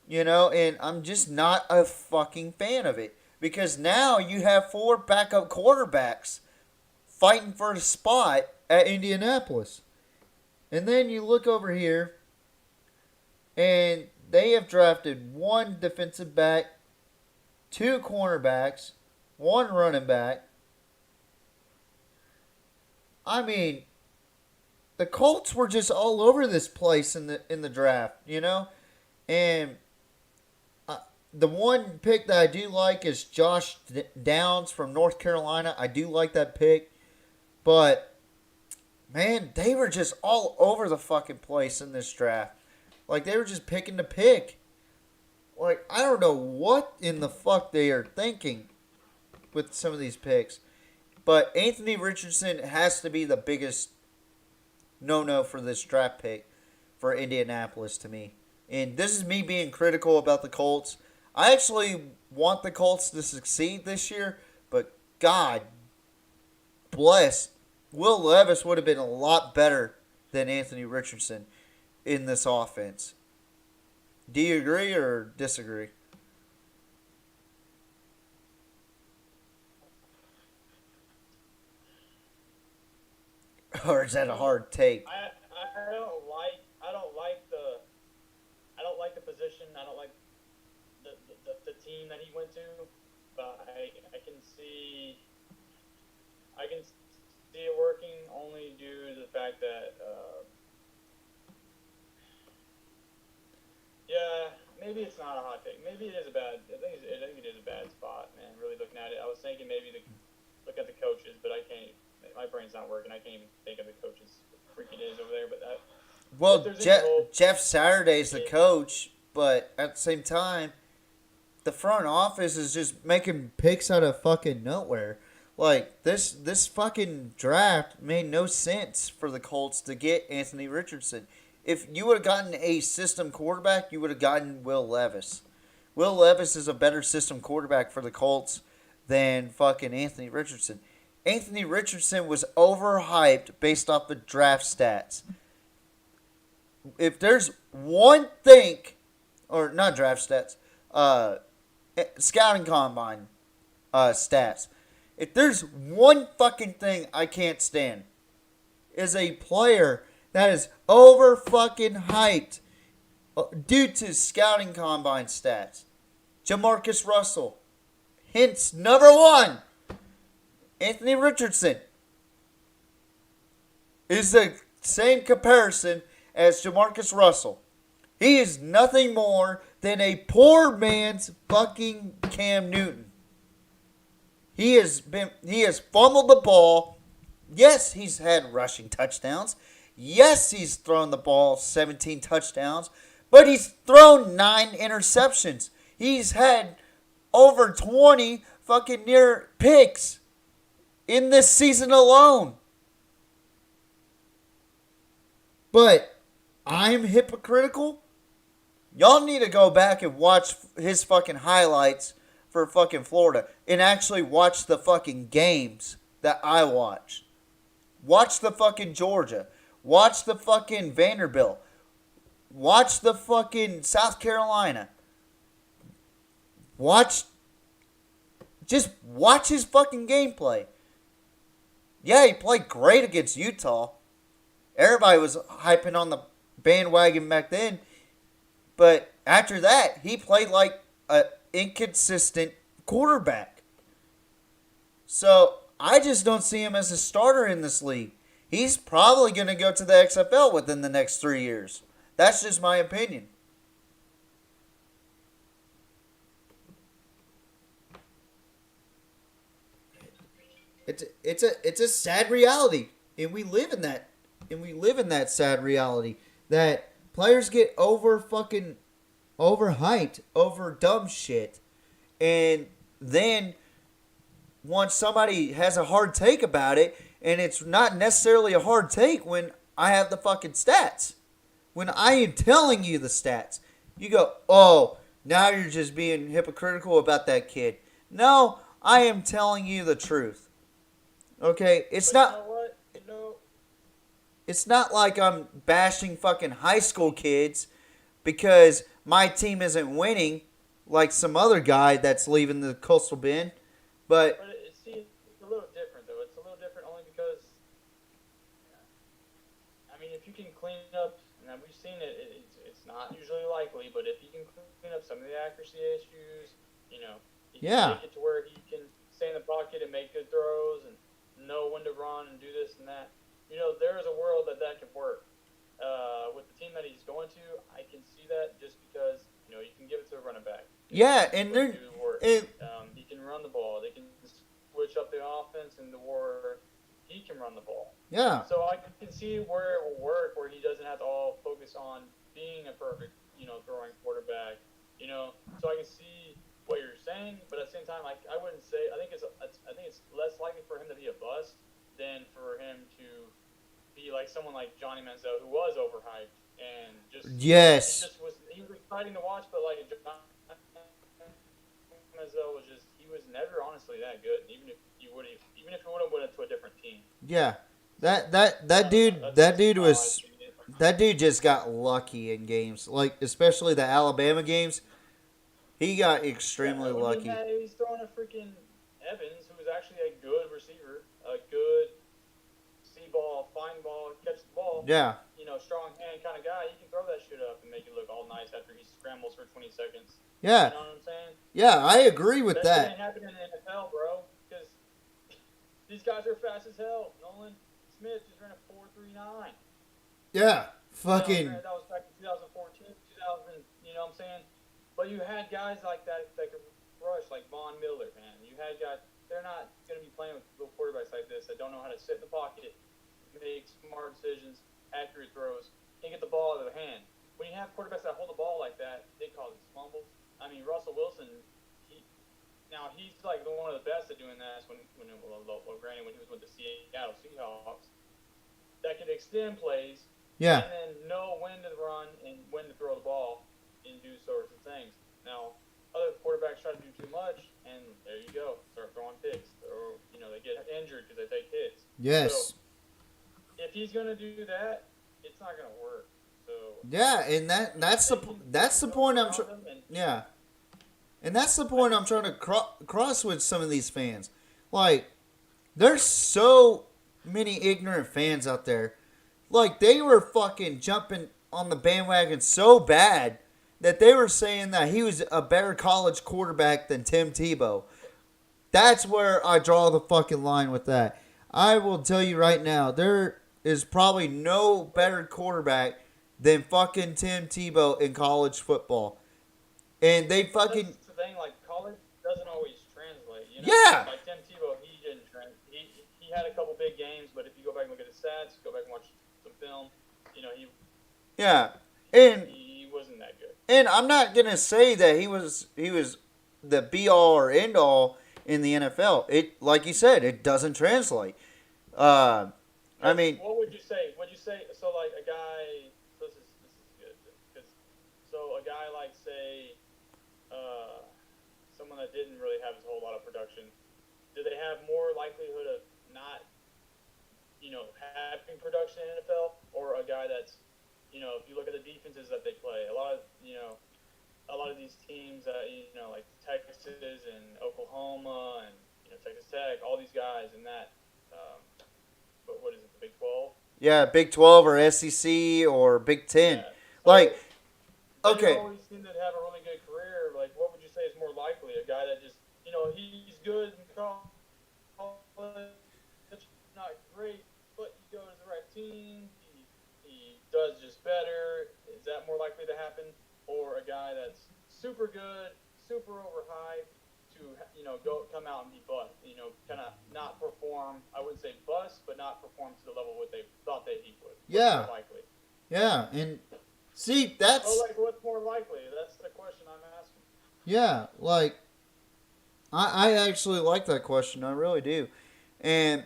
You know, and I'm just not a fucking fan of it. Because now you have 4 backup quarterbacks fighting for a spot at Indianapolis. And then you look over here, and they have drafted 1 defensive back, 2 cornerbacks, 1 running back. I mean, the Colts were just all over this place in the draft, you know? And the one pick that I do like is Josh Downs from North Carolina. I do like that pick. But, man, they were just all over the fucking place in this draft. Like, they were just picking to pick. Like, I don't know what in the fuck they are thinking with some of these picks. But Anthony Richardson has to be the biggest no-no for this draft pick for Indianapolis to me. And this is me being critical about the Colts. I actually want the Colts to succeed this year, but God bless, Will Levis would have been a lot better than Anthony Richardson in this offense. Do you agree or disagree? Or is that a hard take? I don't like the position. I don't like the team that he went to. But I can see it working only due to the fact that maybe it's not a hot take. Maybe it is a bad. I think it is a bad spot, man. Really looking at it, I was thinking maybe look at the coaches, but I can't. My brain's not working. I can't even think of the coaches. Freaking is over there, but that. Well, If there's any hope, Jeff Saturday's the coach, but at the same time, the front office is just making picks out of fucking nowhere. Like, this fucking draft made no sense for the Colts to get Anthony Richardson. If you would have gotten a system quarterback, you would have gotten Will Levis. Will Levis is a better system quarterback for the Colts than fucking Anthony Richardson. Anthony Richardson was overhyped based off the draft stats. If there's one thing, or not draft stats, scouting combine stats. If there's one fucking thing I can't stand, is a player that is over fucking hyped due to scouting combine stats. Jamarcus Russell. Hence number one. Anthony Richardson is the same comparison as Jamarcus Russell. He is nothing more than a poor man's fucking Cam Newton. He has fumbled the ball. Yes, he's had rushing touchdowns. Yes, he's thrown the ball 17 touchdowns, but he's thrown 9 interceptions. He's had over 20 fucking near picks in this season alone. But I'm hypocritical. Y'all need to go back and watch his fucking highlights for fucking Florida and actually watch the fucking games that I watched. Watch the fucking Georgia. Watch the fucking Vanderbilt. Watch the fucking South Carolina. Just watch his fucking gameplay. Yeah, he played great against Utah. Everybody was hyping on the bandwagon back then. But after that, he played like an inconsistent quarterback. So, I just don't see him as a starter in this league. He's probably going to go to the XFL within the next 3 years. That's just my opinion. It's a sad reality, and we live in that. And we live in that sad reality that players get overhyped over dumb shit, and then once somebody has a hard take about it, and it's not necessarily a hard take when I have the fucking stats. When I am telling you the stats, you go, oh, now you're just being hypocritical about that kid. No, I am telling you the truth. Okay, it's not. You know what? It's not like I'm bashing fucking high school kids because my team isn't winning like some other guy that's leaving the Coastal Bend. But it's a little different, though. It's a little different only because, I mean, if you can clean up, and we've seen it, it's not usually likely, but if you can clean up some of the accuracy issues, you can make it to where he can stay in the pocket and make good throws and know when to run and do this and that. There is a world that could work. With the team that he's going to, I can see that just because, you can give it to a running back. Yeah, and they're... He can run the ball. They can switch up the offense and he can run the ball. Yeah. So I can see where it will work, where he doesn't have to all focus on being a perfect, throwing quarterback. So I can see what you're saying, but at the same time, I wouldn't say. I think it's less likely for him to be a bust than for him to be like someone like Johnny Manziel, who was overhyped and just yes, he was exciting to watch, but like Johnny Manziel he was never honestly that good. Even if he would have went to a different team. Yeah, that dude just got lucky in games, like especially the Alabama games. He got extremely lucky. He's throwing a freaking Evans, who is actually a good receiver, a good ball, fine ball, catch the ball. Yeah. Strong hand kind of guy. He can throw that shit up and make it look all nice after he scrambles for 20 seconds. Yeah. You know what I'm saying? Yeah, I agree with that. that. Shit ain't happening in the NFL, bro. Because these guys are fast as hell. Nolan Smith just ran a 4.39. Yeah. Fucking. That was back in 2014, 2000. You know what I'm saying? But you had guys like that could rush, like Von Miller, man. You had guys. They're not going to be playing with little quarterbacks like this that don't know how to sit in the pocket, make smart decisions, accurate throws, and get the ball out of their hand. When you have quarterbacks that hold the ball like that, they call it fumbles. I mean, Russell Wilson, he's like one of the best at doing that. Granted, when he was with the Seattle Seahawks, that could extend plays, Yeah. and then know when to run and when to throw the ball and do sorts of things. Now, other quarterbacks try to do too much, and there you go, start throwing picks, or they get injured because they take hits. Yes. So, if he's gonna do that, it's not gonna work. So yeah, and that's the point I'm trying. Yeah, and that's the point I'm trying to cross with some of these fans. Like, there's so many ignorant fans out there. Like, they were fucking jumping on the bandwagon so bad that they were saying that he was a better college quarterback than Tim Tebow. That's where I draw the fucking line with that. I will tell you right now, there is probably no better quarterback than fucking Tim Tebow in college football. And they fucking... That's the thing, like, college doesn't always translate. Yeah! Like, Tim Tebow, he didn't translate. He had a couple big games, but if you go back and look at his stats, go back and watch some film, he... Yeah. And... He wasn't that good. And I'm not gonna say that he was the be all or end all in the NFL. It, like you said, it doesn't translate. I mean, what would you say? Would you say so? Like a guy. This is good. So a guy like say, someone that didn't really have a whole lot of production. Do they have more likelihood of not, having production in NFL, or a guy that's, if you look at the defenses that they play, a lot of these teams, like Texas and Oklahoma and Texas Tech, all these guys and that. What is it, the Big 12? yeah, Big 12 or SEC or Big 10. Yeah. Like, They okay, always seem to have a really good career. Like, what would you say is more likely? A guy that just, he's good in college, not great, but he goes to the right team. He does just better. Is that more likely to happen? Or a guy that's super good, super overhyped, to come out and be bust, kind of not perform. I wouldn't say bust, but not perform to the level what they thought that he would. Yeah. What's more likely? yeah, and see, that's What's more likely? That's the question I'm asking. yeah, like I actually like that question. I really do, and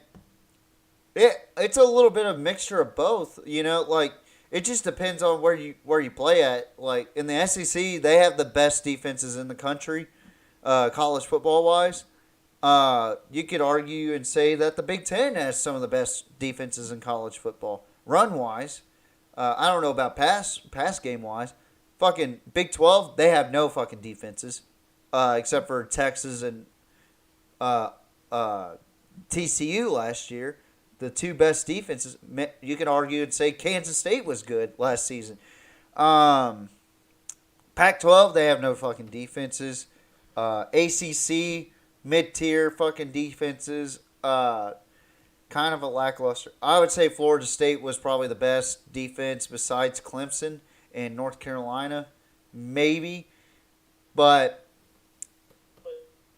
it's a little bit of mixture of both. Like, it just depends on where you play at. Like, in the SEC, they have the best defenses in the country, college football wise. You could argue and say that the Big Ten has some of the best defenses in college football, run wise. I don't know about pass game wise. Fucking Big 12, they have no fucking defenses, except for Texas and TCU last year. The two best defenses. You can argue and say Kansas State was good last season. Pac-12, they have no fucking defenses. ACC, mid-tier fucking defenses. Kind of a lackluster. I would say Florida State was probably the best defense besides Clemson and North Carolina, maybe. But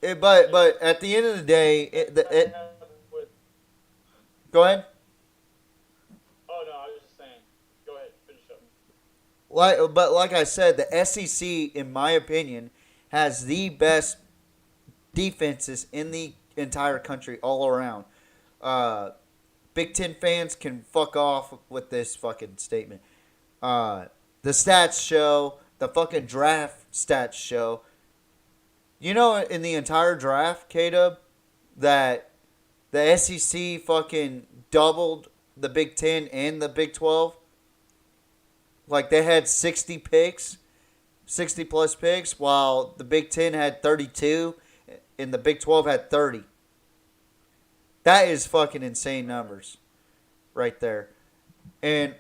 at the end of the day, go ahead. Oh no, I was just saying. Go ahead, finish up. Like I said, the SEC, in my opinion, has the best defenses in the entire country all around. Big Ten fans can fuck off with this fucking statement. The stats show, the fucking draft stats show. In the entire draft, K-Dub, that the SEC fucking doubled the Big Ten and the Big 12. Like, they had 60 picks, 60 plus picks, while the Big Ten had 32 and the Big 12 had 30. That is fucking insane numbers right there. And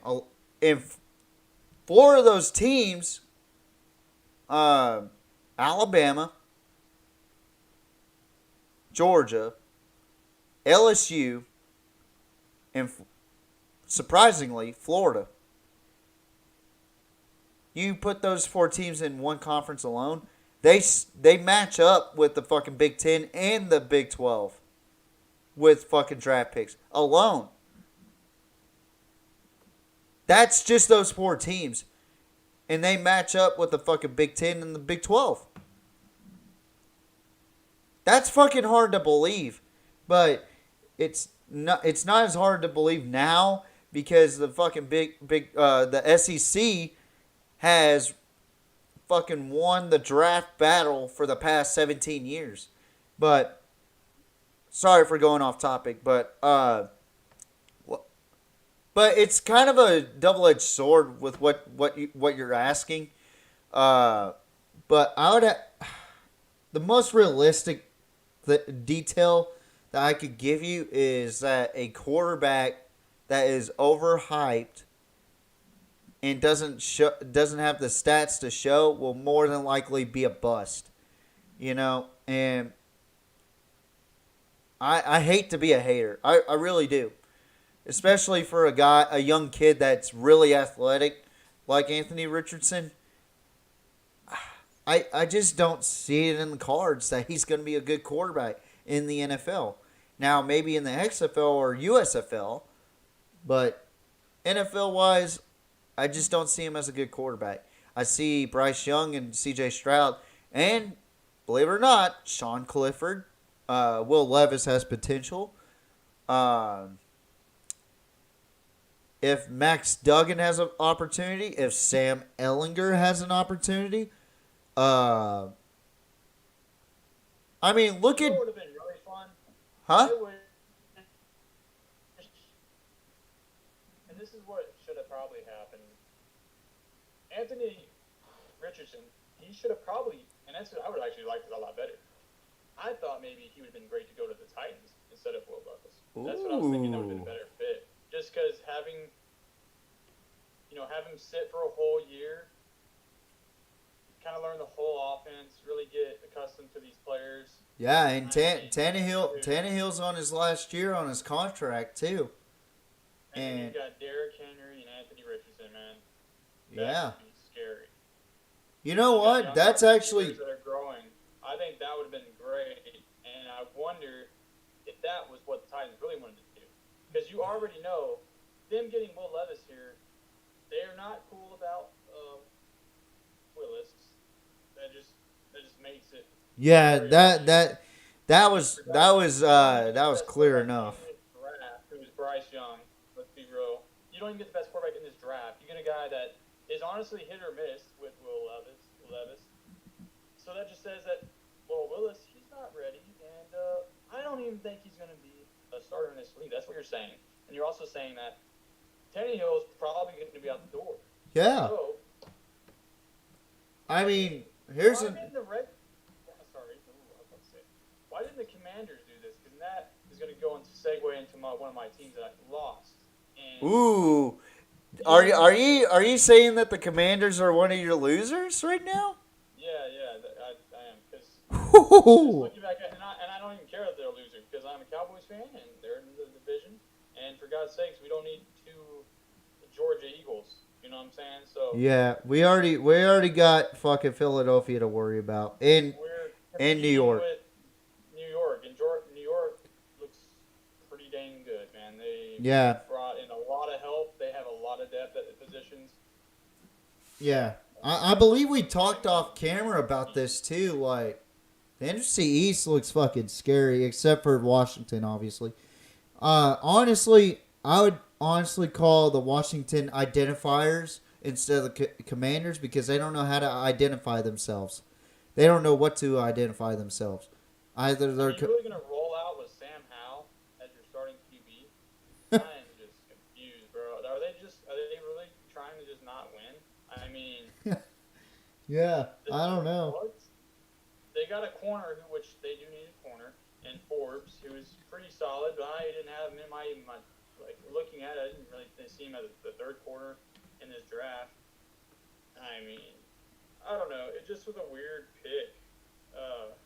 four of those teams, Alabama, Georgia, LSU, and surprisingly, Florida. You put those 4 teams in one conference alone, they match up with the fucking Big 10 and the Big 12 with fucking draft picks alone. That's just those 4 teams. And they match up with the fucking Big 10 and the Big 12. That's fucking hard to believe. But it's not as hard to believe now because the fucking the SEC has fucking won the draft battle for the past 17 years. But sorry for going off topic, but it's kind of a double-edged sword with what you're asking. But I would the most realistic detail that I could give you is that a quarterback that is overhyped and doesn't have the stats to show will more than likely be a bust. You know, and I hate to be a hater. I really do. Especially for a young kid that's really athletic like Anthony Richardson. I just don't see it in the cards that he's going to be a good quarterback in the NFL. Now, maybe in the XFL or USFL, but NFL-wise, I just don't see him as a good quarterback. I see Bryce Young and C.J. Stroud, and, believe it or not, Sean Clifford. Will Levis has potential. If Max Duggan has an opportunity, if Sam Ellinger has an opportunity, I mean, look at. It would have been really fun. Huh? And this is what should have probably happened. Anthony Richardson, he should have probably, and that's I would actually like it a lot better. I thought maybe he would have been great to go to the Titans instead of Will Levis. That's what I was thinking. That would have been a better fit. Just because have him sit for a whole year, kind of learn the whole offense, really get accustomed to these players. Yeah, and Tannehill's on his last year on his contract too. And you got Derrick Henry and Anthony Richardson, man. That would be scary. You know what? That's actually that are growing. I think that would have been great, and I wonder if that was what the Titans really wanted to do, because you already know them getting Will Levis here. They are not cool about Willis. That just makes it. Yeah, that was clear enough. It was Bryce Young. Let's be real. You don't even get the best quarterback in this draft. You get a guy that is honestly hit or miss with Will Levis. So that just says that, well, Willis, he's not ready, and I don't even think he's going to be a starter in this league. That's what you're saying. And you're also saying that Tannehill is probably going to be out the door. Yeah. So, I mean, here's why didn't the Commanders do this? Because that is going to go and segue into one of my teams that I lost. And Ooh. Are you saying that the Commanders are one of your losers right now? Yeah, I am. Because Ooh. looking back at and I don't even care that they're a loser because I'm a Cowboys fan and they're in the division. And for God's sakes, we don't need 2 Georgia Eagles. You know what I'm saying? So Yeah, we already got fucking Philadelphia to worry about, and New York. With New York looks pretty dang good, man. They brought in a lot of help. They have a lot of depth at the positions. Yeah, I believe we talked off camera about this too. Like, the NFC East looks fucking scary, except for Washington, obviously. Honestly, I would call the Washington identifiers instead of the Commanders because they don't know how to identify themselves. They don't know what to identify themselves. Either they're Are you really going to roll out with Sam Howell as your starting QB? I am just confused, bro. Are they really trying to just not win? I mean, yeah, I don't know. What? They got a corner, which they do need a corner, and Forbes, who is pretty solid, but I didn't have him in my like looking at it. I didn't really see him as the third quarter in this draft. I mean, I don't know. It just was a weird pick.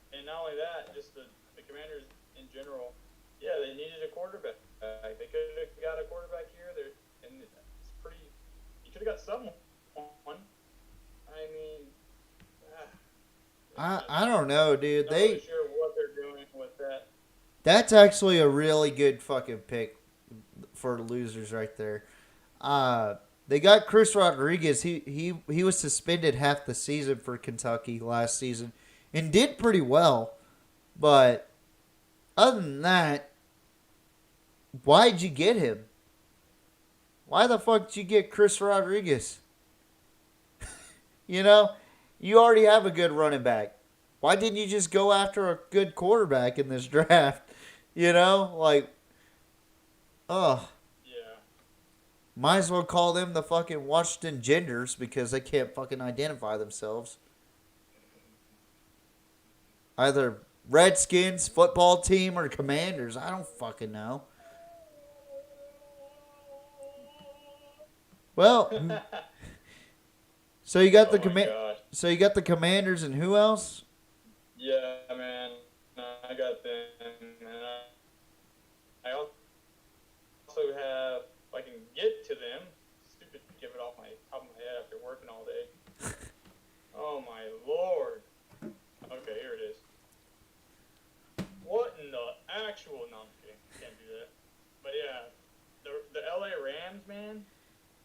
And not only that, just the Commanders in general, yeah, they needed a quarterback. They could have got a quarterback here. And it's pretty. You could have got someone. I don't know, dude. Not really sure what they're doing with that. That's actually a really good fucking pick for losers right there. They got Chris Rodriguez. He was suspended half the season for Kentucky last season and did pretty well. But other than that, why'd you get him? Why the fuck did you get Chris Rodriguez? You know, you already have a good running back. Why didn't you just go after a good quarterback in this draft? You know, like, ugh. Yeah. Might as well call them the fucking Washington Genders because they can't fucking identify themselves. Either Redskins, football team, or Commanders. I don't fucking know. Well, so you got So you got the Commanders and who else? Yeah, man. I got them. And I also have, if I can get to them, stupid to give it off my top of my head after working all day. Oh, my Lord. Okay, here it is. What in the actual... No, I'm kidding. Can't do that. But yeah, the LA Rams, man.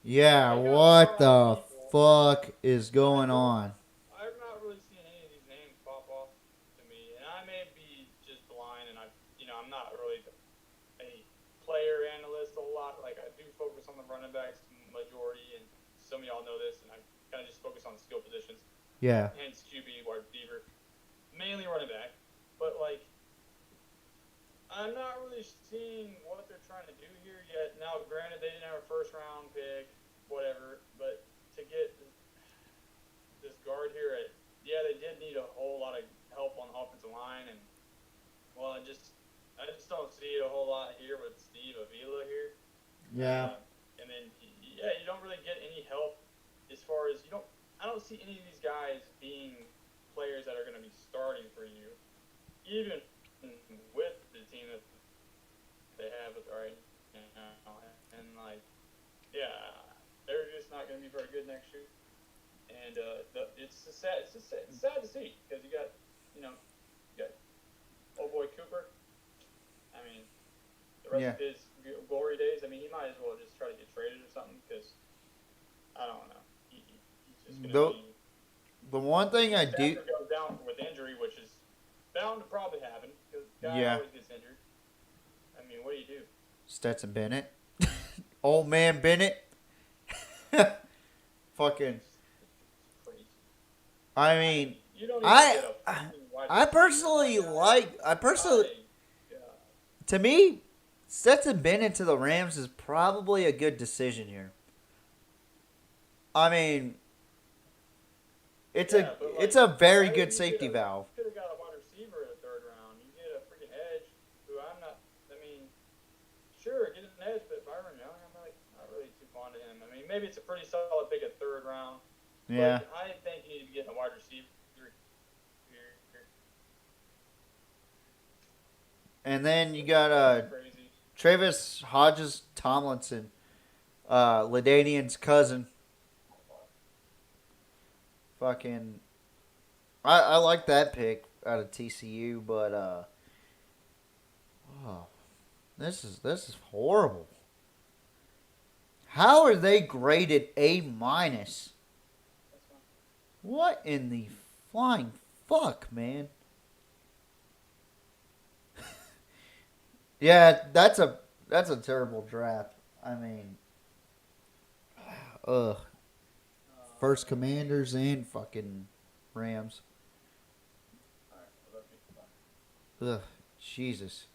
Yeah, what the fuck is going on? I've not really seen any of these names pop off to me, and I may be just blind, and I'm not really a player analyst a lot. Like, I do focus on the running backs majority, and some of y'all know this, and I kind of just focus on skill positions. Yeah. Hence QB, wide receiver, mainly running back. But like, I'm not really seeing what they're trying to do here yet. Now, granted, they didn't have a first-round pick, whatever, but to get this guard here they did need a whole lot of help on the offensive line, and well, I just don't see it a whole lot here with Steve Avila here. Yeah. And then you don't really get any help as far as I don't see any of these guys being players that are going to be starting for you, even with the team that they have right now, and like, yeah, they're just not going to be very good next year. And it's sad to see because you got old boy Cooper. I mean, the rest of his glory days. I mean, he might as well just try to get traded or something because I don't know. He's just going to be. The one thing I do goes down with injury, which is bound to probably happen because guy always gets injured. I mean, what do you do? Stetson Bennett, old man Bennett. Fucking. I mean, I personally to me, Stetson Bennett to the Rams is probably a good decision here. I mean, it's a very good safety valve. You could have got a wide receiver in the third round. You get a freaking edge who sure, get an edge, but Byron Young, I'm not really too fond of him. I mean, maybe it's a pretty solid pick at third round. Yeah. But I think you need to be getting a wide receiver here. And then you got Travis Hodges Tomlinson, LaDainian's cousin. Fucking, I like that pick out of TCU, but this is horrible. How are they graded A-? What in the flying fuck, man? Yeah, that's a terrible draft. I mean, first Commanders and fucking Rams. Ugh, Jesus.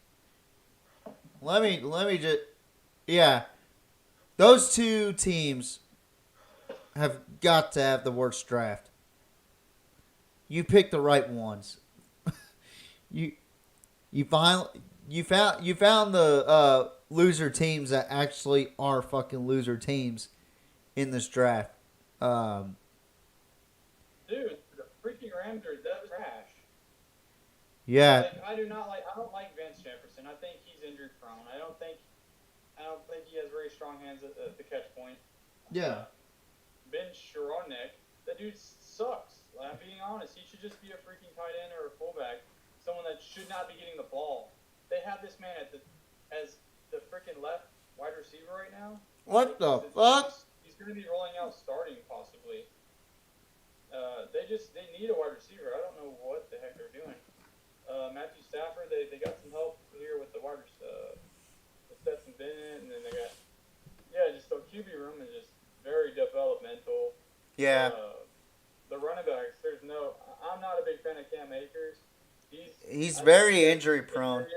Let me just, yeah. Those two teams have got to have the worst draft. You picked the right ones. you found the loser teams that actually are fucking loser teams in this draft. Dude, the freaking Rams are trash. Yeah. I don't like Vince Jefferson. I think he's injury prone. I don't think he has very strong hands at the catch point. Yeah. Ben Sharonek, that dude sucks. I'm being honest. He should just be a freaking tight end or a fullback. Someone that should not be getting the ball. They have this man as the freaking left wide receiver right now. What the fuck? He's going to be rolling out starting possibly. They need a wide receiver. I don't know what the heck they're doing. Matthew Stafford, they got some help here with the wide receiver, Stetson Bennett, and then they got just the QB room is just very developmental. Yeah. The running backs, I'm not a big fan of Cam Akers. He's very injury prone.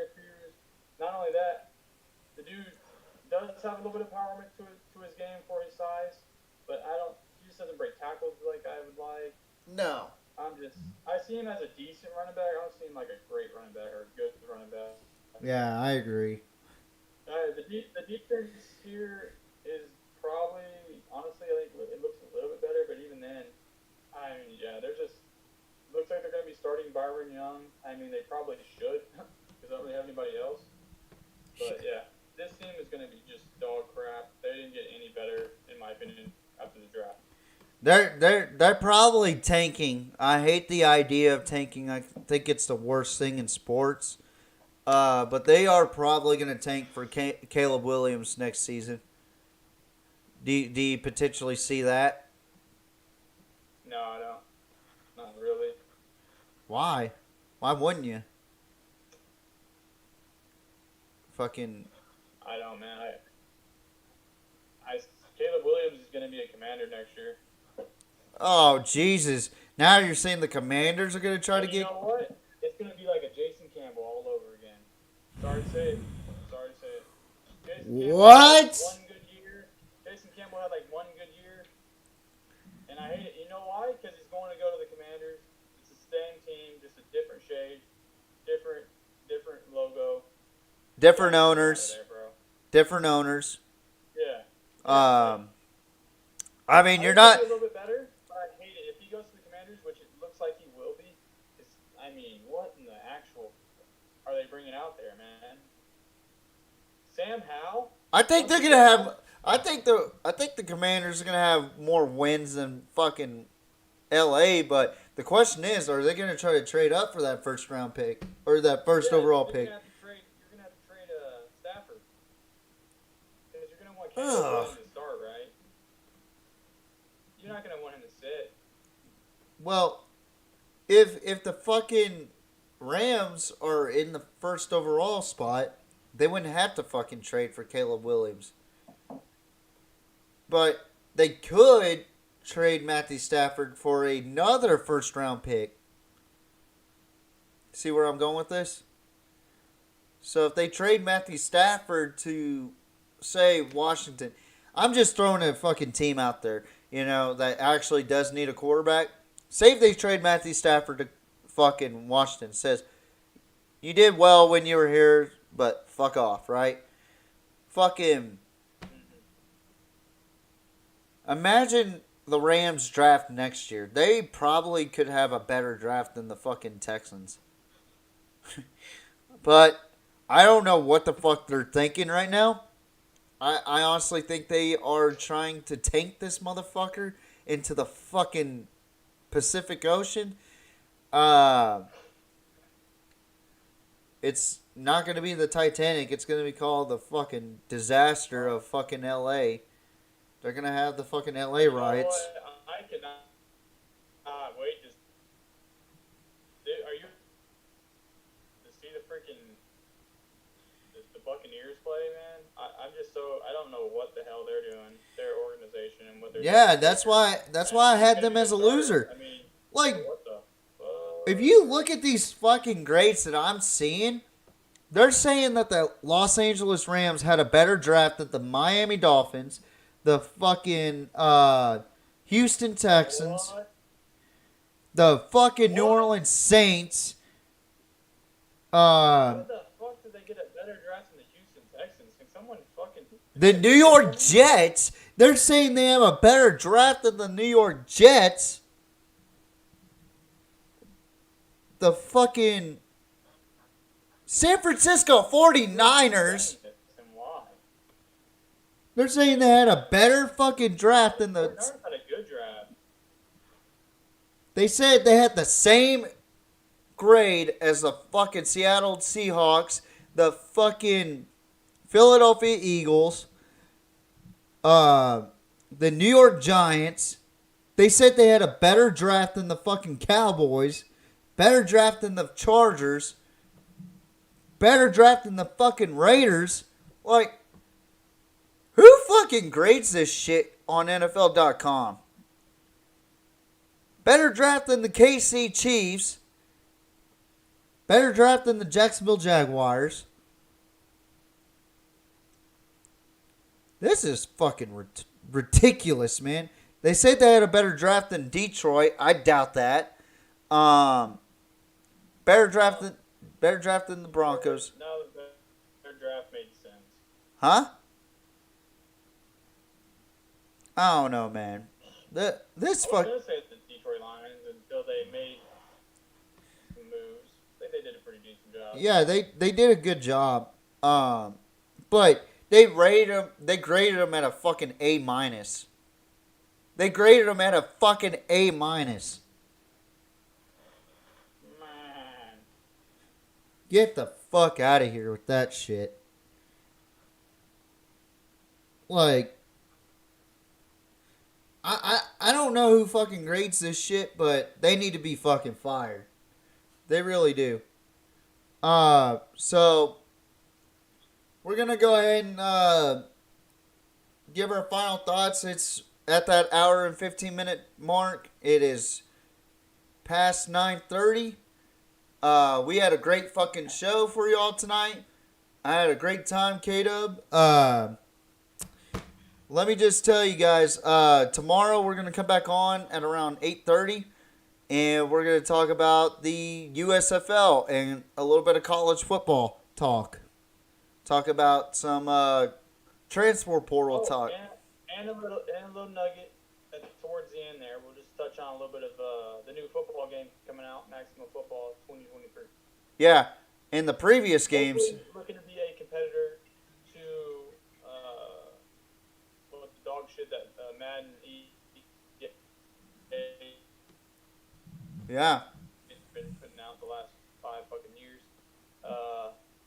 Not only that, the dude does have a little bit of power to his game for his size, but he just doesn't break tackles like I would like. No. I see him as a decent running back. I don't see him like a great running back or a good running back. Yeah, I agree. The defense here is probably, honestly, I think it looks a little bit better, but even then, they're just, looks like they're going to be starting Byron Young. I mean, they probably should, because I don't really have anybody else. But yeah, this team is going to be just dog crap. They didn't get any better, in my opinion, after the draft. They're probably tanking. I hate the idea of tanking. I think it's the worst thing in sports. But they are probably going to tank for Caleb Williams next season. Do you potentially see that? No, I don't. Not really. Why? Why wouldn't you? Fucking. I don't, man. Caleb Williams is going to be a Commander next year. Oh, Jesus. Now you're saying the Commanders are going to try to You get... know what? It's going to be like a Jason Campbell all over again. Sorry to say it. Jason What? Campbell had one good year. Jason Campbell had like one good year. And I hate it. You know why? Because he's going to go to the Commanders. It's the same team, just a different shade. Different logo. Different owners. There, bro. Different owners. Yeah. I mean, you're not... A little bit better, but I hate it. If he goes to the Commanders, which it looks like he will be, what in the actual are they bringing out there, man? Sam Howell? I think they're gonna have. I think the Commanders are gonna have more wins than fucking L.A. But the question is, are they gonna try to trade up for that first round pick or that first overall pick? You're gonna have to trade Stafford because you're gonna want Caleb Williams to start, right? You're not gonna want him to sit. Well, if the fucking Rams are in the first overall spot, they wouldn't have to fucking trade for Caleb Williams. But they could trade Matthew Stafford for another first round pick. See where I'm going with this? So if they trade Matthew Stafford to, say, Washington, I'm just throwing a fucking team out there, that actually does need a quarterback. Say if they trade Matthew Stafford to fucking Washington, says, you did well when you were here, but fuck off, right? Fucking. Imagine the Rams draft next year. They probably could have a better draft than the fucking Texans. But I don't know what the fuck they're thinking right now. I honestly think they are trying to tank this motherfucker into the fucking Pacific Ocean. It's not going to be the Titanic. It's going to be called the fucking disaster of fucking L.A. They're going to have the fucking L.A. riots. You know what? I cannot wait to see the freaking the Buccaneers play, man. I'm just I don't know what the hell they're doing. Their organization and what they're doing. Yeah, that's why I had them as a loser. I mean, like, what the fuck? If you look at these fucking grades that I'm seeing, they're saying that the Los Angeles Rams had a better draft than the Miami Dolphins, the fucking Houston Texans, What? the fucking New Orleans Saints. What the fuck did they get a better draft than the Houston Texans? Can someone fucking... The New York Jets. They're saying they have a better draft than the New York Jets. The fucking San Francisco 49ers. And why? They're saying they had a better fucking draft than the... They've had a good draft. They said they had the same grade as the fucking Seattle Seahawks, the fucking Philadelphia Eagles, the New York Giants. They said they had a better draft than the fucking Cowboys, better draft than the Chargers, better draft than the fucking Raiders. Like, who fucking grades this shit on NFL.com? Better draft than the KC Chiefs. Better draft than the Jacksonville Jaguars. This is fucking ridiculous, man. They said they had a better draft than Detroit. I doubt that. Better draft than the Broncos. No, their draft made sense. Huh? I don't know, man. This I was fuck. gonna say it's the Detroit Lions until they made some moves. I think they did a pretty decent job. Yeah, they did a good job. But they graded them at a fucking A minus. They graded them at a fucking A minus. Man. Get the fuck out of here with that shit. Like, I don't know who fucking grades this shit, but they need to be fucking fired. They really do. So we're gonna go ahead and give our final thoughts. It's at that hour and 15-minute mark. It is past 9:30. We had a great fucking show for y'all tonight. I had a great time, K-Dub. Let me just tell you guys, tomorrow we're going to come back on at around 8:30, and we're going to talk about the USFL and a little bit of college football talk. Talk about some transfer portal talk. And a little nugget towards the end there. We'll just touch on a little bit of the new football game coming out, Maximum Football 2023. Yeah, in the previous games. Looking to be a competitor to the dog shit that Madden Yeah. it's been putting out the last 5 fucking years.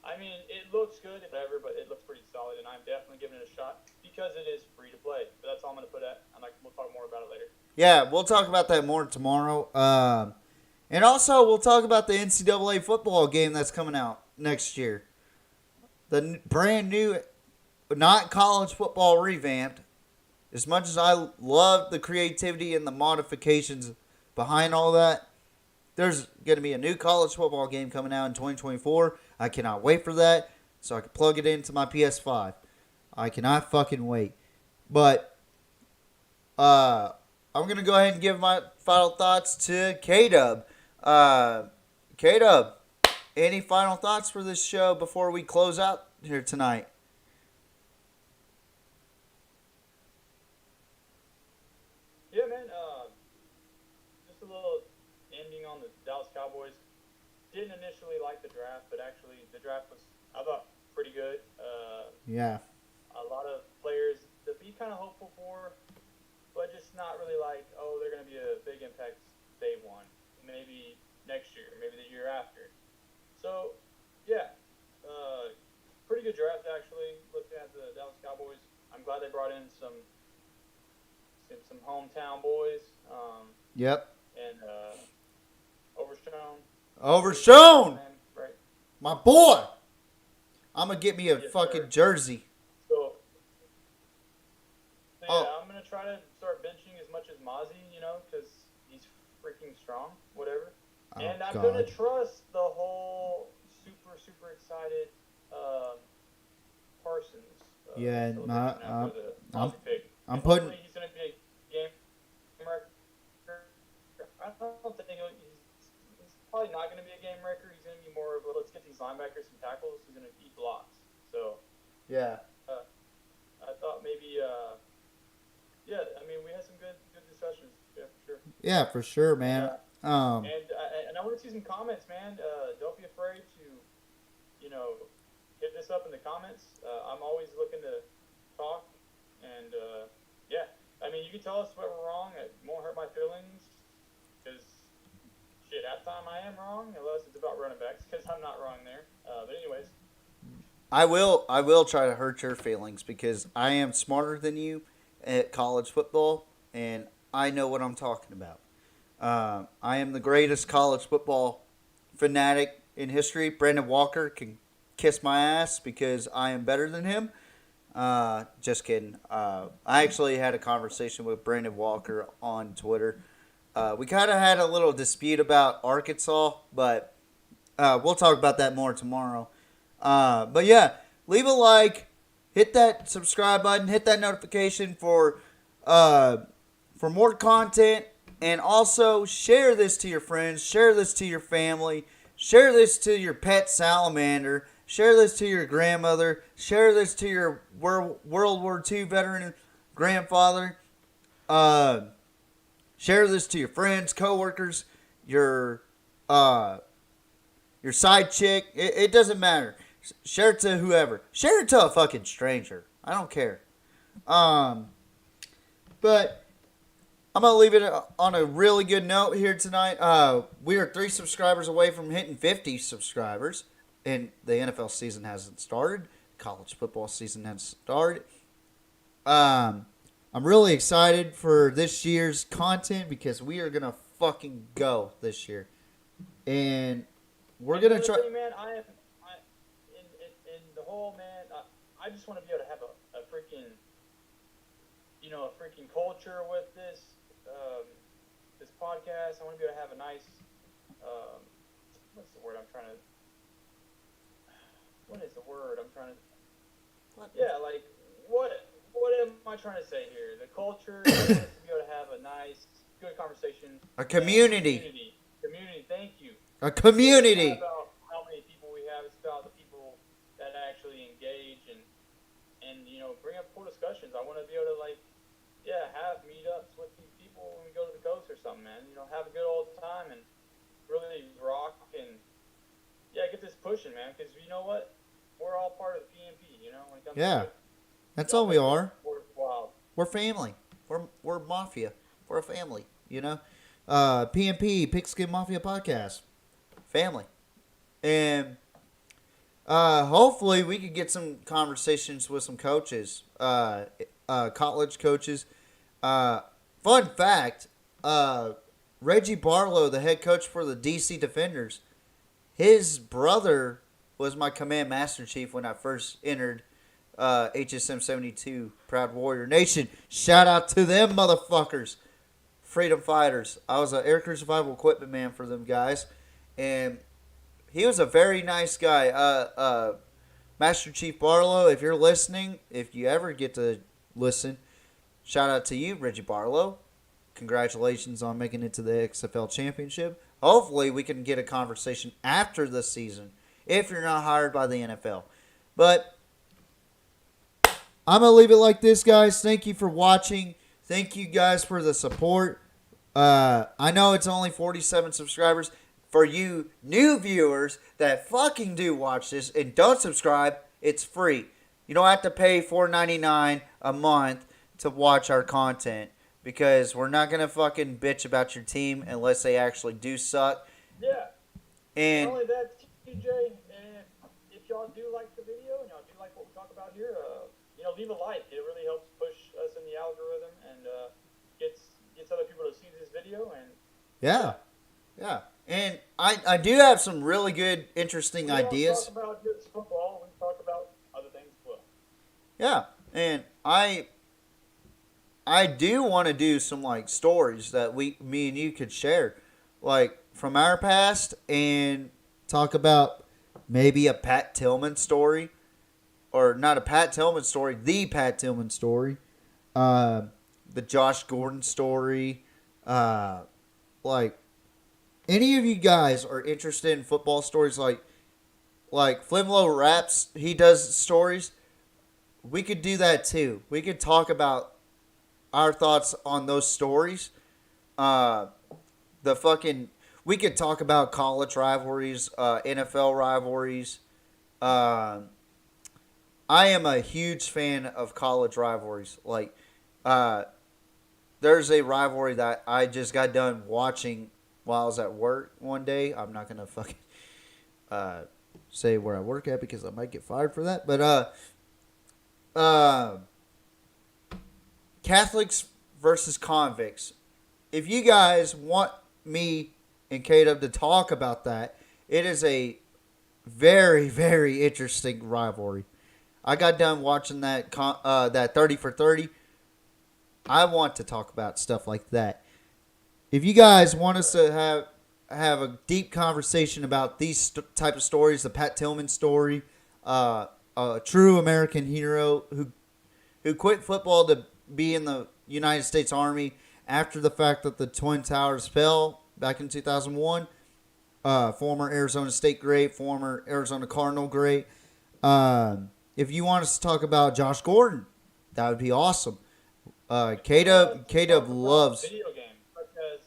I mean, it looks good, whatever, but it looks pretty solid, and I'm definitely giving it a shot because it is free to play. But that's all I'm going to put at. We'll talk more about it later. Yeah, we'll talk about that more tomorrow. And also, we'll talk about the NCAA football game that's coming out next year. The brand new, not college football revamped. As much as I love the creativity and the modifications behind all that, there's going to be a new college football game coming out in 2024. I cannot wait for that so I can plug it into my PS5. I cannot fucking wait. But I'm going to go ahead and give my final thoughts to K-Dub. K-Dub, any final thoughts for this show before we close out here tonight? Yeah, man. Just a little ending on the Dallas Cowboys. Didn't initially like the draft, but actually the draft was, I thought, pretty good. Yeah. A lot of players to be kind of hopeful for, but just not really like, oh, they're going to be a big impact day one. Maybe next year, maybe the year after. So, yeah. Pretty good draft, actually, looking at the Dallas Cowboys. I'm glad they brought in some hometown boys. Yep. And Overshown. Overshown! Right. My boy! I'm going to get me a Yes, fucking sir. jersey. So yeah, Oh. I'm going to try to start benching as much as Mozzie, because he's freaking strong, whatever. Oh, and I'm God. going to trust the whole super, super excited Parsons. Yeah, celebration I'm- after the I'm- Mozzie pick. I'm And putting- hopefully he's going to be a game wrecker. I don't think he's probably not going to be a game wrecker. He's going to be more of a, let's get these linebackers some tackles. He's going to eat blocks. So Yeah. I thought maybe, yeah, I mean, we had some good discussions. Yeah, for sure. Yeah, for sure, man. And I want to see some comments, man. Don't be afraid to, hit this up in the comments. I'm always looking to talk. And, yeah, I mean, you can tell us what we're wrong. It won't hurt my feelings because time I am wrong, unless it's about running backs, because I'm not wrong there. But anyways. I will try to hurt your feelings because I am smarter than you at college football, and I know what I'm talking about. I am the greatest college football fanatic in history. Brandon Walker can kiss my ass because I am better than him. Just kidding. I actually had a conversation with Brandon Walker on Twitter. We kind of had a little dispute about Arkansas, but we'll talk about that more tomorrow. But yeah, leave a like, hit that subscribe button, hit that notification for more content, and also share this to your friends, share this to your family, share this to your pet salamander, share this to your grandmother, share this to your World War II veteran grandfather, share this to your friends, coworkers, your side chick. It doesn't matter. Share it to whoever. Share it to a fucking stranger. I don't care. But I'm going to leave it on a really good note here tonight. We are 3 subscribers away from hitting 50 subscribers. And the NFL season hasn't started. College football season hasn't started. I'm really excited for this year's content because we are going to fucking go this year. And we're going to try... Man, in the whole, man, I just want to be able to have a freaking, a freaking culture with this podcast. I want to be able to have a nice, what's the word I'm trying to... What is the word I'm trying to... What? Yeah, like, what am I trying to say here? The culture is to be able to have a nice, good conversation. A community. Community, thank you. A community. It's not about how many people we have. It's about the people that actually engage and bring up cool discussions. I want to be able to, have meetups with these people when we go to the coast or something, man. Have a good old time and really rock and, get this pushing, man, because you know what? We're all part of the PMP, when it comes to that's all we are. Wow. We're family. We're mafia. We're a family, PMP, Pigskin Mafia Podcast. Family. And hopefully we could get some conversations with some coaches, college coaches. Fun fact, Reggie Barlow, the head coach for the DC Defenders, his brother was my command master chief when I first entered HSM 72, Proud Warrior Nation. Shout out to them motherfuckers. Freedom fighters. I was an air crew survival equipment man for them guys. And he was a very nice guy. Master Chief Barlow, if you're listening, if you ever get to listen, shout out to you, Reggie Barlow. Congratulations on making it to the XFL Championship. Hopefully we can get a conversation after the season if you're not hired by the NFL. But I'm going to leave it like this, guys. Thank you for watching. Thank you guys for the support. I know it's only 47 subscribers. For you new viewers that fucking do watch this and don't subscribe, it's free. You don't have to pay $4.99 a month to watch our content because we're not going to fucking bitch about your team unless they actually do suck. Yeah. And not only that, TJ, and if y'all do like the video and y'all do like what we talk about here, leave a like. It really helps push us in the algorithm and gets other people to see this video. And yeah. And I do have some really good, interesting ideas. We don't talk about just football. We talk about other things as well. Yeah, and I do want to do some stories that me and you could share, from our past, and talk about maybe a Pat Tillman story, or not a Pat Tillman story, the Pat Tillman story, the Josh Gordon story, any of you guys are interested in football stories, like Flimlo Raps, he does stories, we could do that too. We could talk about our thoughts on those stories. We could talk about college rivalries, NFL rivalries. I am a huge fan of college rivalries. There's a rivalry that I just got done watching while I was at work one day. I'm not gonna fucking say where I work at because I might get fired for that. But Catholics versus convicts. If you guys want me and K-Dub to talk about that, it is a very, very interesting rivalry. I got done watching that 30 for 30. I want to talk about stuff like that. If you guys want us to have a deep conversation about these type of stories, the Pat Tillman story, a true American hero who quit football to be in the United States Army after the fact that the Twin Towers fell back in 2001, former Arizona State great, former Arizona Cardinal great. If you want us to talk about Josh Gordon, that would be awesome. K-Dub loves video games, such as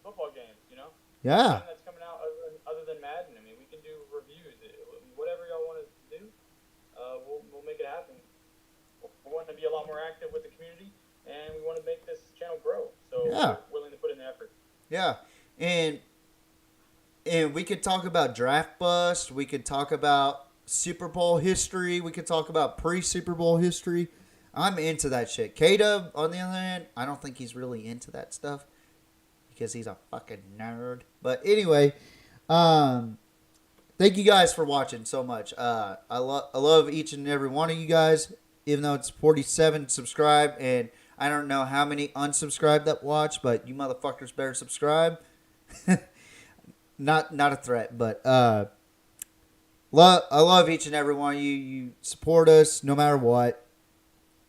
football games, you know? Yeah. That's coming out other than Madden. I mean, we can do reviews. Whatever y'all want to do, we'll make it happen. We want to be a lot more active with the community, and we want to make this channel grow. So we're willing to put in the effort. Yeah. And we could talk about draft bust. We could talk about Super Bowl history. We could talk about pre-Super Bowl history. I'm into that shit. K-Dub, on the other hand, I don't think he's really into that stuff because he's a fucking nerd. But anyway, thank you guys for watching so much. I love each and every one of you guys, even though it's 47 subscribed, and I don't know how many unsubscribed that watch, but you motherfuckers better subscribe. Not a threat, but I love each and every one of you. You support us no matter what.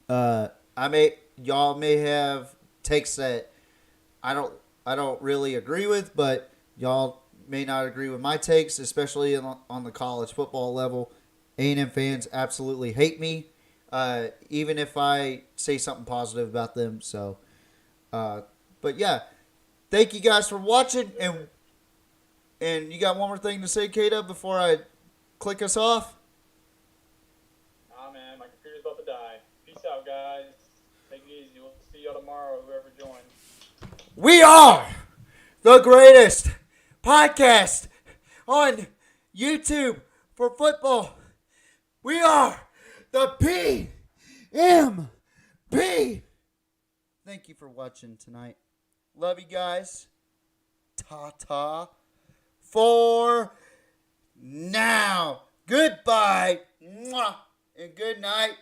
Y'all may have takes that I don't really agree with, but y'all may not agree with my takes, especially on the college football level. A&M fans absolutely hate me, even if I say something positive about them. So, but yeah, thank you guys for watching, and you got one more thing to say, Kata, before I click us off? Nah, man, my computer's about to die. Peace out, guys. Take it easy. We'll see y'all tomorrow, whoever joins. We are the greatest podcast on YouTube for football. We are the PMP. Thank you for watching tonight. Love you guys. Ta-ta. For now. Goodbye. Mwah. And good night.